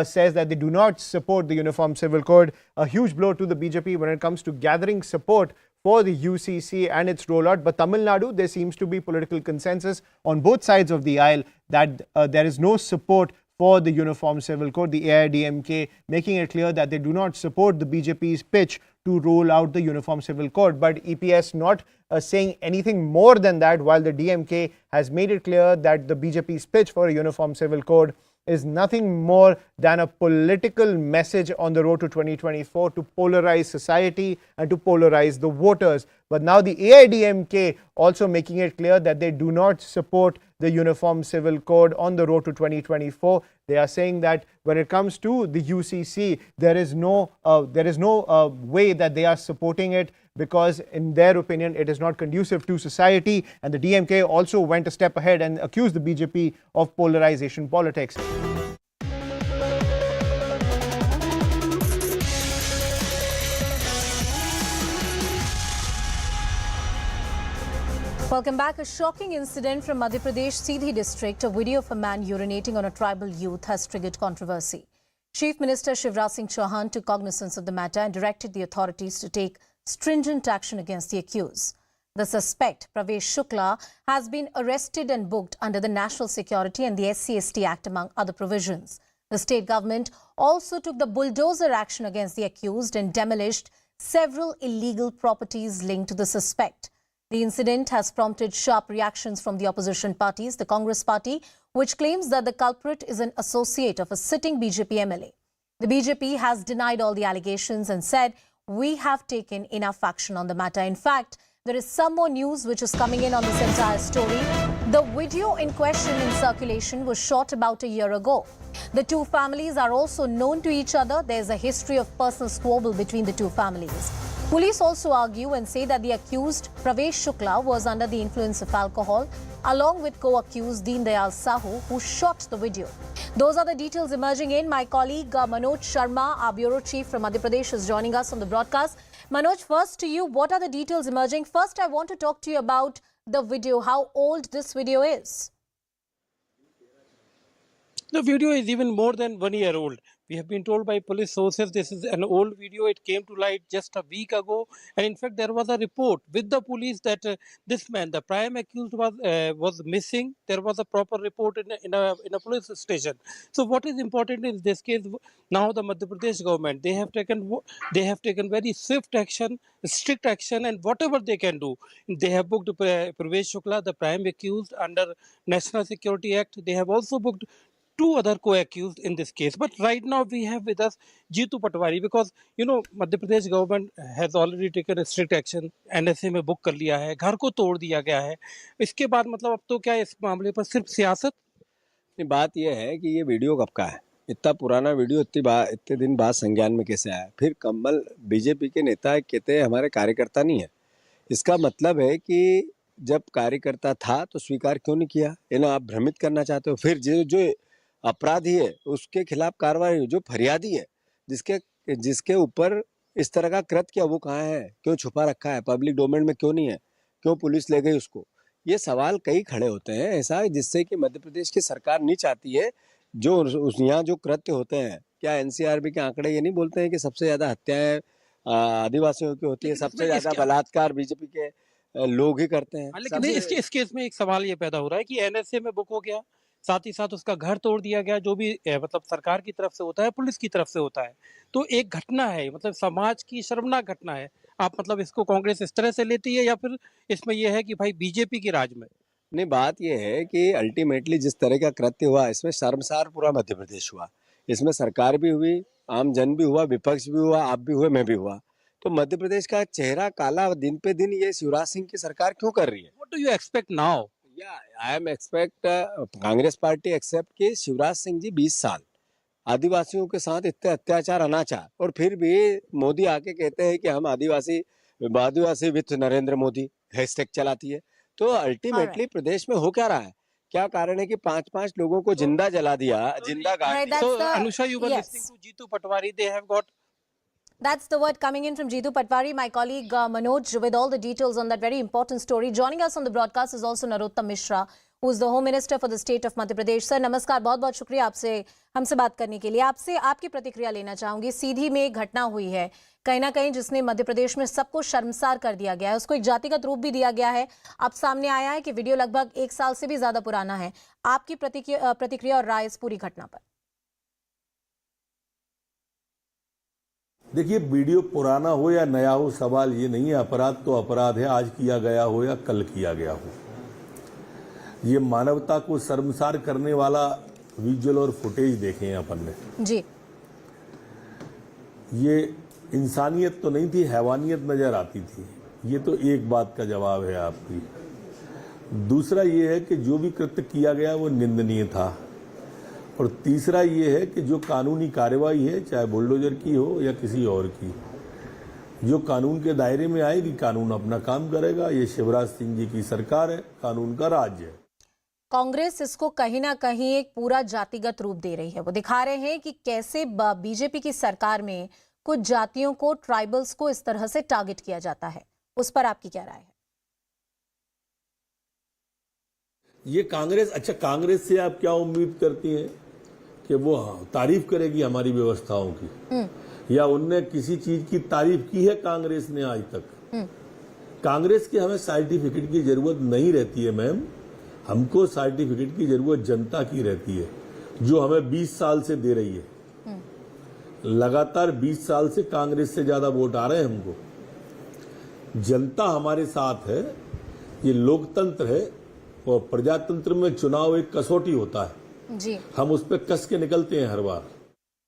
says that they do not support the Uniform Civil Code, a huge blow to the BJP when it comes to gathering support for the UCC and its rollout. But Tamil Nadu, there seems to be political consensus on both sides of the aisle that there is no support for the Uniform Civil Code. The AIDMK making it clear that they do not support the BJP's pitch to roll out the Uniform Civil Code. But EPS not saying anything more than that, while the DMK has made it clear that the BJP's pitch for a Uniform Civil Code is nothing more than a political message on the road to 2024 to polarize society and to polarize the voters. But now the AIDMK also making it clear that they do not support the Uniform Civil Code on the road to 2024. They are saying that when it comes to the UCC, there is no way that they are supporting it, because in their opinion it is not conducive to society. And the DMK also went a step ahead and accused the BJP of polarization politics. Welcome back. A shocking incident from Madhya Pradesh Sindhi district. A video of a man urinating on a tribal youth has triggered controversy. Chief Minister Shivraj Singh Chauhan took cognizance of the matter and directed the authorities to take stringent action against the accused. The suspect, Pravesh Shukla, has been arrested and booked under the National Security and the SC/ST Act, among other provisions. The state government also took the bulldozer action against the accused and demolished several illegal properties linked to the suspect. The incident has prompted sharp reactions from the opposition parties, the Congress party, which claims that the culprit is an associate of a sitting BJP MLA. The BJP has denied all the allegations and said, "We have taken enough action on the matter." In fact, there is some more news which is coming in on this entire story. The video in question in circulation was shot about a year ago. The two families are also known to each other. There is a history of personal squabble between the two families. Police also argue and say that the accused, Pravesh Shukla, was under the influence of alcohol, along with co-accused Deen Dayal Sahu, who shot the video. Those are the details emerging in. My colleague Manoj Sharma, our bureau chief from Madhya Pradesh, is joining us on the broadcast. Manoj, first to you, what are the details emerging? First, I want to talk to you about the video, how old this video is. The video is even more than 1 year old. We have been told by police sources this is an old video. It came to light just a week ago. And in fact, there was a report with the police that this man, the prime accused, was missing. There was a proper report in a police station. So what is important in this case, now the Madhya Pradesh government, they have taken very swift action, strict action, and whatever they can do. They have booked Pravesh Shukla, the prime accused, under National Security Act. They have also booked 2 other co-accused in this case. But right now we have with us Jeetu Patwari, because Madhya Pradesh government has already taken a strict action. NSA में book कर लिया है, घर को तोड़ दिया गया है. इसके बाद मतलब अब तो क्या इस मामले पर सिर्फ सियासत? बात यह है कि ये वीडियो कब का है, इतना पुराना वीडियो इतने दिन बाद संज्ञान में कैसे आया? फिर कमल बीजेपी के नेता कहते हैं हमारे कार्यकर्ता नहीं है. इसका मतलब है कि जब कार्यकर्ता था तो स्वीकार क्यों नहीं किया? आप भ्रमित करना चाहते हो. फिर जो अपराधी है उसके खिलाफ कार्रवाई, जो फरियादी है जिसके ऊपर इस तरह का कृत्य किया, वो कहाँ है? क्यों छुपा रखा है? पब्लिक डोमेन में क्यों नहीं है? क्यों पुलिस ले गई उसको? ये सवाल कई खड़े होते हैं ऐसा, जिससे कि मध्य प्रदेश की सरकार नहीं चाहती है जो यहाँ जो कृत्य होते हैं. क्या एनसीआरबी के आंकड़े ये नहीं बोलते हैं कि सबसे ज्यादा हत्याएं आदिवासियों की होती है, सबसे ज्यादा बलात्कार बीजेपी के लोग ही करते हैं? लेकिन इस केस में एक सवाल ये पैदा हो रहा है कि एनएसए में बुक हो गया, साथ ही साथ उसका घर तोड़ दिया गया, जो भी मतलब सरकार की तरफ से होता है, पुलिस की तरफ से होता है. तो एक घटना है, मतलब समाज की शर्मनाक घटना है. आप मतलब इसको कांग्रेस इस तरह से लेती है या फिर इसमें यह है कि भाई बीजेपी की राज में? नहीं, बात यह है कि अल्टीमेटली जिस तरह का कृत्य हुआ इसमें शर्मसार पूरा मध्य प्रदेश हुआ. इसमें सरकार भी हुई, आम जन भी हुआ, विपक्ष भी हुआ, आप भी हुए, मैं भी हुआ. तो मध्य प्रदेश का चेहरा काला दिन पे दिन ये शिवराज सिंह की सरकार क्यों कर रही है? What do you expect now? I am expect Congress party except कि शिवराज सिंह जी 20 साल आदिवासियों के साथ इतने अत्याचार अनाचार, और फिर भी मोदी आके कहते हैं कि हम आदिवासी विथ नरेंद्र मोदी हैशटैग चलाती है. तो अल्टीमेटली प्रदेश में हो क्या रहा है? क्या कारण है कि 5-5 लोगों को जिंदा जला दिया, जिंदा गाड़ दिया? So Anusha, you were listening to Jeetu Patwari. They have got. That's the word coming in from Jeetu Patwari. My colleague Manoj with all the details on that very important story. Joining us on the broadcast is also Narottam Mishra, who is the Home Minister for the state of Madhya Pradesh. Sir, नमस्कार, बहुत-बहुत शुक्रिया आपसे हमसे बात करने के लिए. आपसे आपकी प्रतिक्रिया लेना चाहूंगी. सीधी में एक घटना हुई है कहीं ना कहीं जिसने मध्य प्रदेश में सबको शर्मसार कर दिया गया है. उसको एक जातिगत रूप भी दिया गया है. अब सामने आया है कि वीडियो लगभग 1 साल से भी ज्यादा पुराना है. आपकी प्रतिक्रिया और राय इस पूरी घटना पर? देखिए, वीडियो पुराना हो या नया हो, सवाल ये नहीं है. अपराध तो अपराध है, आज किया गया हो या कल किया गया हो. ये मानवता को शर्मसार करने वाला विजुअल और फुटेज देखे हैं अपन ने जी. ये इंसानियत तो नहीं थी, हैवानियत नजर आती थी. ये तो एक बात का जवाब है आपकी. दूसरा ये है कि जो भी कृत्य किया गया वो निंदनीय था. और तीसरा ये है कि जो कानूनी कार्रवाई है, चाहे बुलडोजर की हो या किसी और की, जो कानून के दायरे में आएगी, कानून अपना काम करेगा. ये शिवराज सिंह जी की सरकार है, कानून का राज्य है. कांग्रेस इसको कहीं ना कहीं एक पूरा जातिगत रूप दे रही है. वो दिखा रहे हैं कि कैसे बीजेपी की सरकार में कुछ जातियों को, ट्राइबल्स को इस तरह से टारगेट किया जाता है. उस पर आपकी क्या राय है? ये कांग्रेस, अच्छा, कांग्रेस से आप क्या उम्मीद करती हैं कि वो तारीफ करेगी हमारी व्यवस्थाओं की? या उनने किसी चीज की तारीफ की है कांग्रेस ने आज तक? कांग्रेस की हमें सर्टिफिकेट की जरूरत नहीं रहती है मैम. हमको सर्टिफिकेट की जरूरत जनता की रहती है, जो हमें 20 साल से दे रही है. लगातार 20 साल से कांग्रेस से ज्यादा वोट आ रहे हैं हमको. जनता हमारे साथ है. ये लोकतंत्र है और प्रजातंत्र में चुनाव एक कसौटी होता है जी. हम उस पर कस के निकलते हैं हर बार.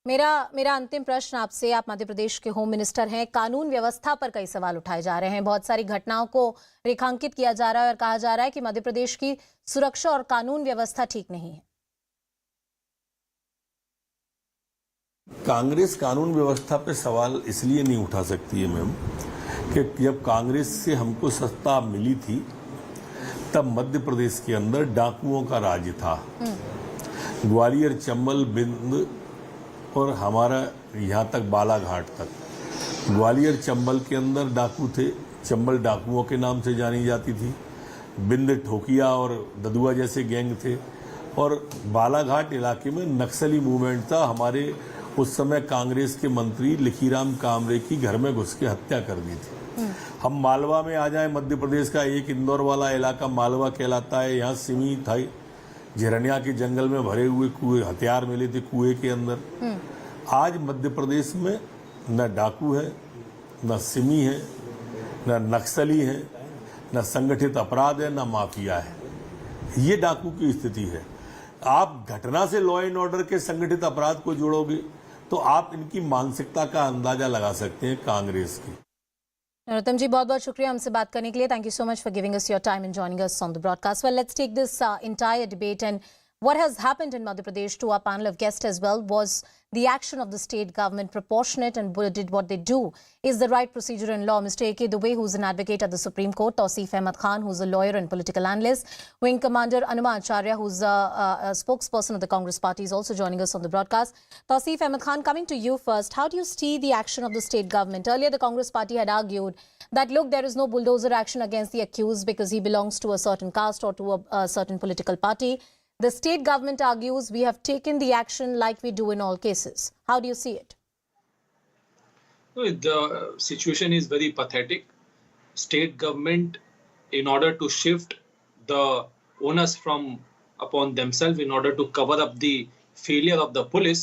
मेरा अंतिम प्रश्न आपसे, आप मध्य प्रदेश के होम मिनिस्टर हैं. कानून व्यवस्था पर कई सवाल उठाए जा रहे हैं. बहुत सारी घटनाओं को रेखांकित किया जा रहा है और कहा जा रहा है कि मध्य प्रदेश की सुरक्षा और कानून व्यवस्था ठीक नहीं है. कांग्रेस कानून व्यवस्था पे सवाल इसलिए नहीं उठा सकती है मैम कि जब कांग्रेस से हमको सत्ता मिली थी तब मध्य प्रदेश के अंदर डाकुओं का राज था. ग्वालियर, चंबल, बिंद और हमारा यहाँ तक बालाघाट तक ग्वालियर चंबल के अंदर डाकू थे, चंबल डाकुओं के नाम से जानी जाती थी। बिंद ठोकिया और ददुआ जैसे गैंग थे और बालाघाट इलाके में नक्सली मूवमेंट था। हमारे उस समय कांग्रेस के मंत्री लिखीराम कामरे की घर में घुस के हत्या कर दी थी। हम मालवा में आ जाएं, मध्य प्रदेश का एक इंदौर वाला इलाका मालवा कहलाता है। यहाँ सिमी था, झरनिया के जंगल में भरे हुए कुएं, हथियार मिले थे कुएं के अंदर। आज मध्य प्रदेश में न डाकू है, न सिमी है, न नक्सली है, न संगठित अपराध है, न माफिया है। ये डाकू की स्थिति है। आप घटना से लॉ एंड ऑर्डर के संगठित अपराध को जोड़ोगे तो आप इनकी मानसिकता का अंदाजा लगा सकते हैं कांग्रेस की। नरोत्तम जी, बहुत बहुत शुक्रिया हमसे बात करने के लिए. Thank you so much for giving us your time and joining us on the broadcast. Well, let's take this entire debate and what has happened in Madhya Pradesh to our panel of guests as well. Was the action of the state government proportionate and did what they do is the right procedure in law? Mr. A.K. Dubey, who's an advocate at the Supreme Court, Tausif Ahmed Khan, who's a lawyer and political analyst, Wing Commander Anuma Acharya, who's a spokesperson of the Congress party, is also joining us on the broadcast. Tausif Ahmed Khan, coming to you first, how do you see the action of the state government? Earlier, the Congress party had argued that, look, there is no bulldozer action against the accused because he belongs to a certain caste or to a certain political party. The state government argues we have taken the action like we do in all cases. How do you see it? The situation is very pathetic. State government, in order to shift the onus upon themselves, in order to cover up the failure of the police,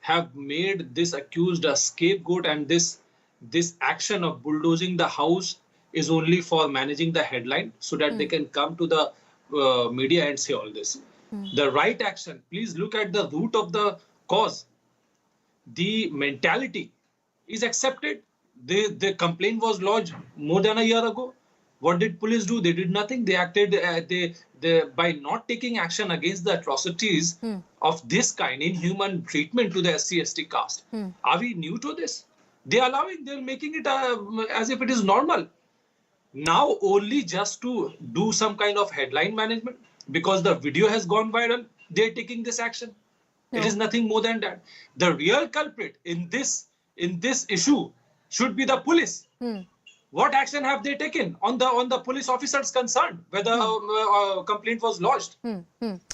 have made this accused a scapegoat, and this action of bulldozing the house is only for managing the headline so that they can come to the media and say all this. The right action, please look at the root of the cause. The mentality is accepted. The complaint was lodged more than a year ago. What did police do? They did nothing. They acted by not taking action against the atrocities of this kind, inhuman treatment to the SC/ST caste. Are we new to this? They're making it as if it is normal. Now only just to do some kind of headline management, because the video has gone viral, they're taking this action. No. It is nothing more than that. The real culprit in this issue should be the police. What action have they taken on the police officers concerned, whether complaint was lodged?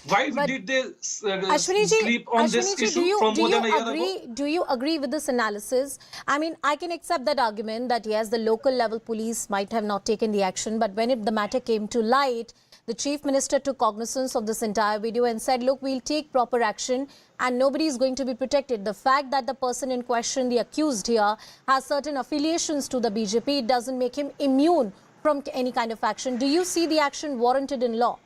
Why did they sleep on this issue from more than a year ago? Do you agree with this analysis? I mean, I can accept that argument that yes, the local level police might have not taken the action, but when the matter came to light, the Chief Minister took cognizance of this entire video and said, look, we'll take proper action and nobody is going to be protected. The fact that the person in question, the accused here, has certain affiliations to the BJP, it doesn't make him immune from any kind of action. Do you see the action warranted in law?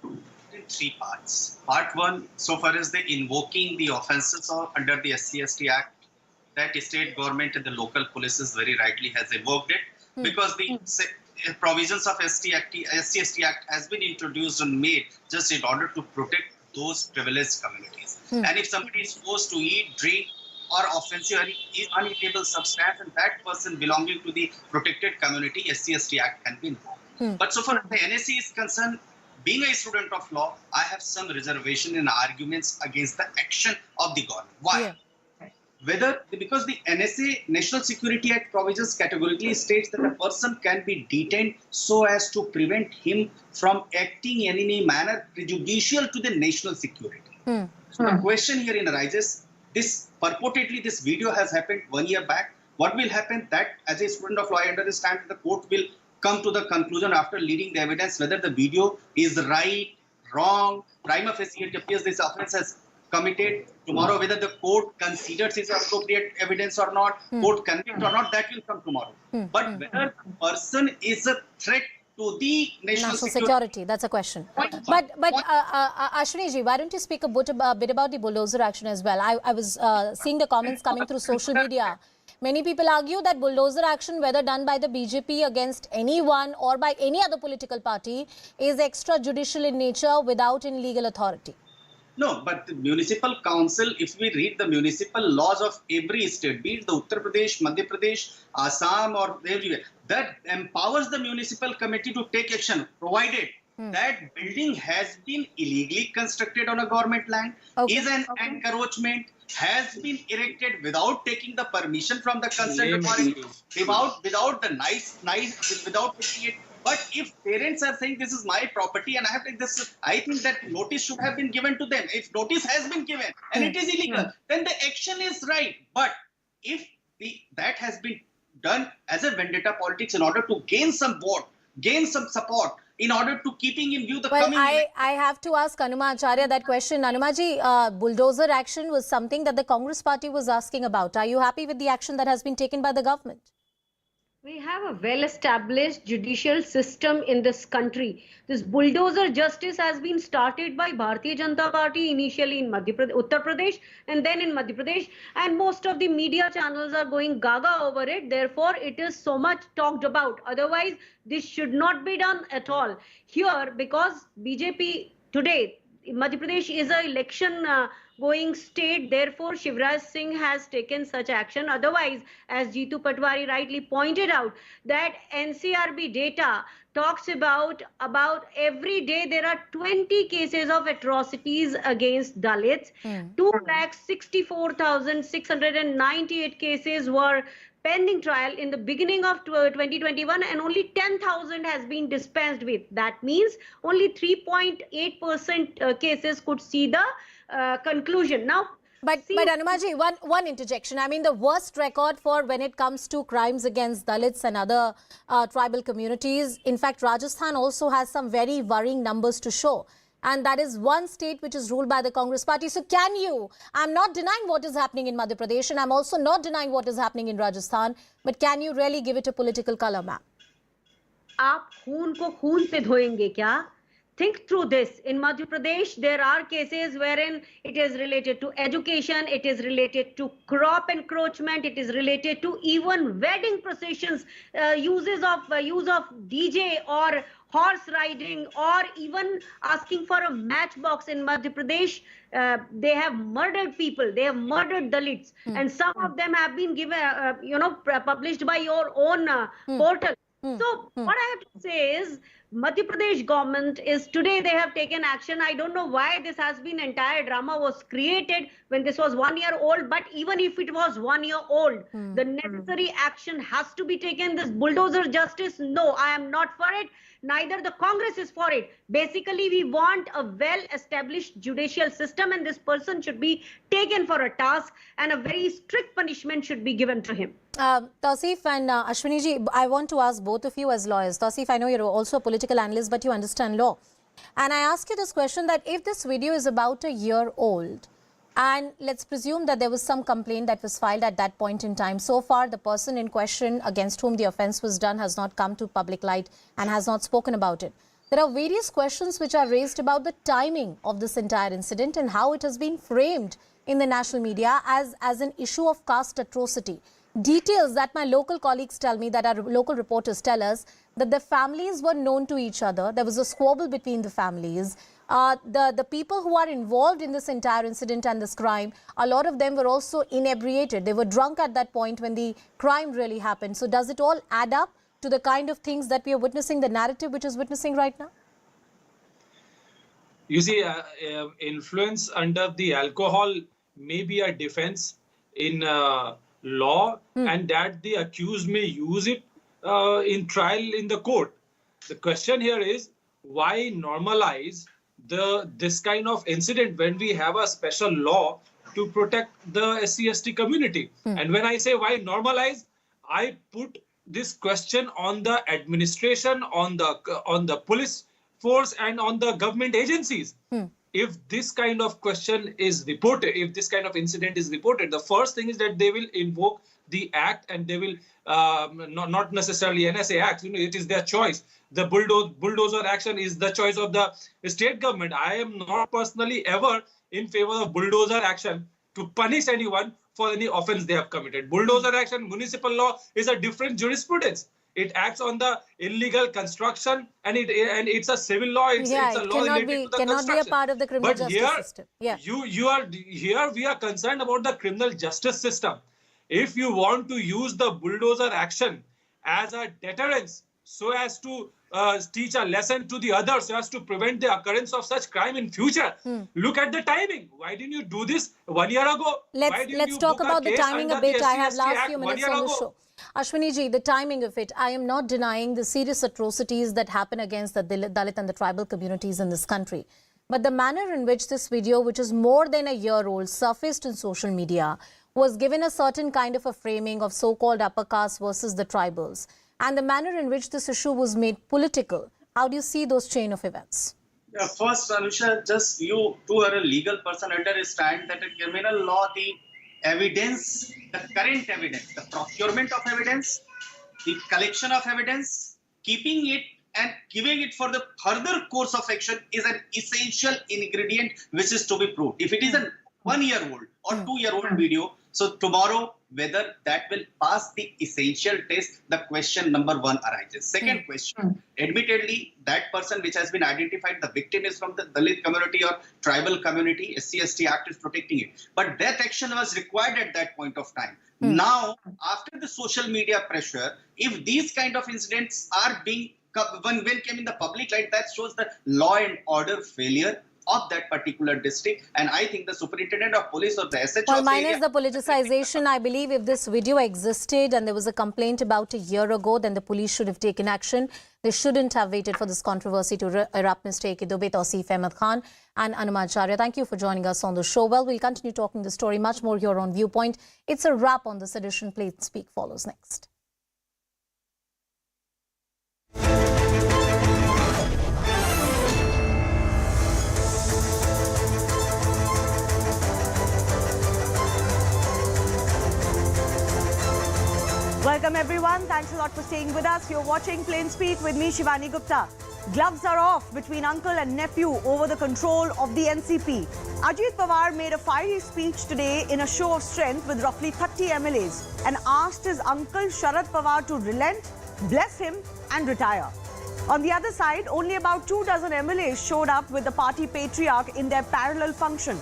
In three parts. Part one, so far as the invoking the offences under the SC/ST Act, that state government and the local police very rightly has invoked it, because the provisions of SC/ST Act has been introduced and made just in order to protect those privileged communities. And if somebody is forced to eat, drink, or offensive or uneatable substance, and that person belonging to the protected community, SC/ST Act can be invoked. But so far as the NSC is concerned, being a student of law, I have some reservation in arguments against the action of the government. Why? Yeah. Because the NSA, National Security Act provisions categorically states that a person can be detained so as to prevent him from acting in any manner prejudicial to the national security. So the question here arises, purportedly this video has happened 1 year back. What will happen? That as a student of law, I understand the court will come to the conclusion after reading the evidence whether the video is right, wrong, prima facie it appears this offense has committed. Tomorrow, whether the court considers it appropriate evidence or not, court convict or not, that will come tomorrow. But whether the person is a threat to the national security, that's a question. But Ashwini ji, why don't you speak a bit about the bulldozer action as well? I was seeing the comments coming through social media. Many people argue that bulldozer action, whether done by the BJP against anyone or by any other political party, is extrajudicial in nature without any legal authority. No, but the municipal council, if we read the municipal laws of every state, be it the Uttar Pradesh, Madhya Pradesh, Assam or everywhere, that empowers the municipal committee to take action, provided that building has been illegally constructed on a government land, is an encroachment, has been erected without taking the permission from the concerned authority, without putting it. But if parents are saying this is my property and I have to this, I think that notice should have been given to them. If notice has been given and it is illegal, then the action is right. But if that has been done as a vendetta politics in order to gain some vote, gain some support, in order to keeping in view the coming I have to ask Hanuma Acharya that question. Hanumaji, bulldozer action was something that the Congress party was asking about. Are you happy with the action that has been taken by the government? We have a well-established judicial system in this country. This bulldozer justice has been started by Bharatiya Janata Party initially in Uttar Pradesh and then in Madhya Pradesh, and most of the media channels are going gaga over it. Therefore, it is so much talked about. Otherwise, this should not be done at all. Here, because BJP today, Madhya Pradesh is an election going state, therefore Shivraj Singh has taken such action. Otherwise, as Jeetu Patwari rightly pointed out, that NCRB data talks about every day there are 20 cases of atrocities against Dalits. 2,64,698 cases were pending trial in the beginning of 2021, and only 10,000 has been dispensed with. That means only 3.8% cases could see the conclusion. Now, but Hanumaji, one interjection. I mean, the worst record for when it comes to crimes against Dalits and other tribal communities. In fact, Rajasthan also has some very worrying numbers to show. And that is one state which is ruled by the Congress party. So can you, I'm not denying what is happening in Madhya Pradesh, and I'm also not denying what is happening in Rajasthan, but can you really give it a political color, ma'am? आप खून को खून से धोएंगे क्या? Think through this. In Madhya Pradesh, there are cases wherein it is related to education, it is related to crop encroachment, it is related to even wedding processions, use of DJ or horse riding, or even asking for a matchbox. In Madhya Pradesh, they have murdered people, they have murdered Dalits, and some of them have been given, published by your own portal. So what I have to say is, Madhya Pradesh government is today, they have taken action. I don't know why this has been, entire drama was created when this was 1 year old, but even if it was 1 year old, the necessary action has to be taken. This bulldozer justice, no, I am not for it. Neither the Congress is for it. Basically, we want a well-established judicial system, and this person should be taken for a task, and a very strict punishment should be given to him. Tausif and Ashwini ji, I want to ask both of you as lawyers. Tausif, I know you're also a political analyst, but you understand law. And I ask you this question, that if this video is about a year old, and let's presume that there was some complaint that was filed at that point in time. So far, the person in question against whom the offence was done has not come to public light and has not spoken about it. There are various questions which are raised about the timing of this entire incident and how it has been framed in the national media as an issue of caste atrocity. Details that my local colleagues tell me, that our local reporters tell us, that the families were known to each other. There was a squabble between the families. The people who are involved in this entire incident and this crime, a lot of them were also inebriated. They were drunk at that point when the crime really happened. So does it all add up to the kind of things that we are witnessing, the narrative which is witnessing right now? You see, influence under the alcohol may be a defense in law, and that the accused may use it in trial in the court. The question here is, why normalize this kind of incident when we have a special law to protect the SC/ST community? And when I say why normalize, I put this question on the administration, on the police force, and on the government agencies. If this kind of question is reported, if this kind of incident is reported, the first thing is that they will invoke the act, and they will not necessarily NSA Act. It is their choice. The bulldozer action is the choice of the state government. I am not personally ever in favor of bulldozer action to punish anyone for any offense they have committed. Bulldozer action, municipal law, is a different jurisprudence. It acts on the illegal construction, and it's a civil law. It's a law related to the cannot construction. be a part of the criminal justice system. Yeah. We are concerned about the criminal justice system. If you want to use the bulldozer action as a deterrence so as to teach a lesson to the others, so as to prevent the occurrence of such crime in future. Look at the timing. Why didn't you do this 1 year ago? Let's talk about the timing a bit. I have last few minutes on the show. Ashwini ji, the timing of it. I am not denying the serious atrocities that happen against the Dalit and the tribal communities in this country. But the manner in which this video, which is more than a year old, surfaced in social media, was given a certain kind of a framing of so-called upper caste versus the tribals. And the manner in which this issue was made political. How do you see those chain of events? Yeah, first, Anusha, just you two are a legal person, understand that in criminal law, the evidence, the current evidence, the procurement of evidence, the collection of evidence, keeping it and giving it for the further course of action is an essential ingredient which is to be proved. If it is a 1 year old or 2 year old video, so tomorrow whether that will pass the essential test, the question number one arises. Second question, admittedly, that person which has been identified, the victim is from the Dalit community or tribal community, SC/ST Act is protecting it. But that action was required at that point of time. Now, after the social media pressure, if these kind of incidents are being, when came in the public light, that shows the law and order failure of that particular district, and I think the superintendent of police or the SHO. Well, minus the politicization, I believe if this video existed and there was a complaint about a year ago, then the police should have taken action. They shouldn't have waited for this controversy to erupt. Mr. Ekidube, Tausif Ahmed Khan and Anumacharya, thank you for joining us on the show. Well, we'll continue talking the story much more here on Viewpoint. It's a wrap on this edition. Please Speak follows next. Welcome everyone. Thanks a lot for staying with us. You're watching Plain Speak with me, Shivani Gupta. Gloves are off between uncle and nephew over the control of the NCP. Ajit Pawar made a fiery speech today in a show of strength with roughly 30 MLAs and asked his uncle Sharad Pawar to relent, bless him and retire. On the other side, only about 24 MLAs showed up with the party patriarch in their parallel function.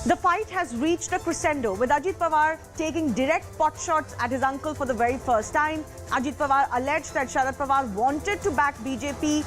The fight has reached a crescendo with Ajit Pawar taking direct pot shots at his uncle for the very first time. Ajit Pawar alleged that Sharad Pawar wanted to back BJP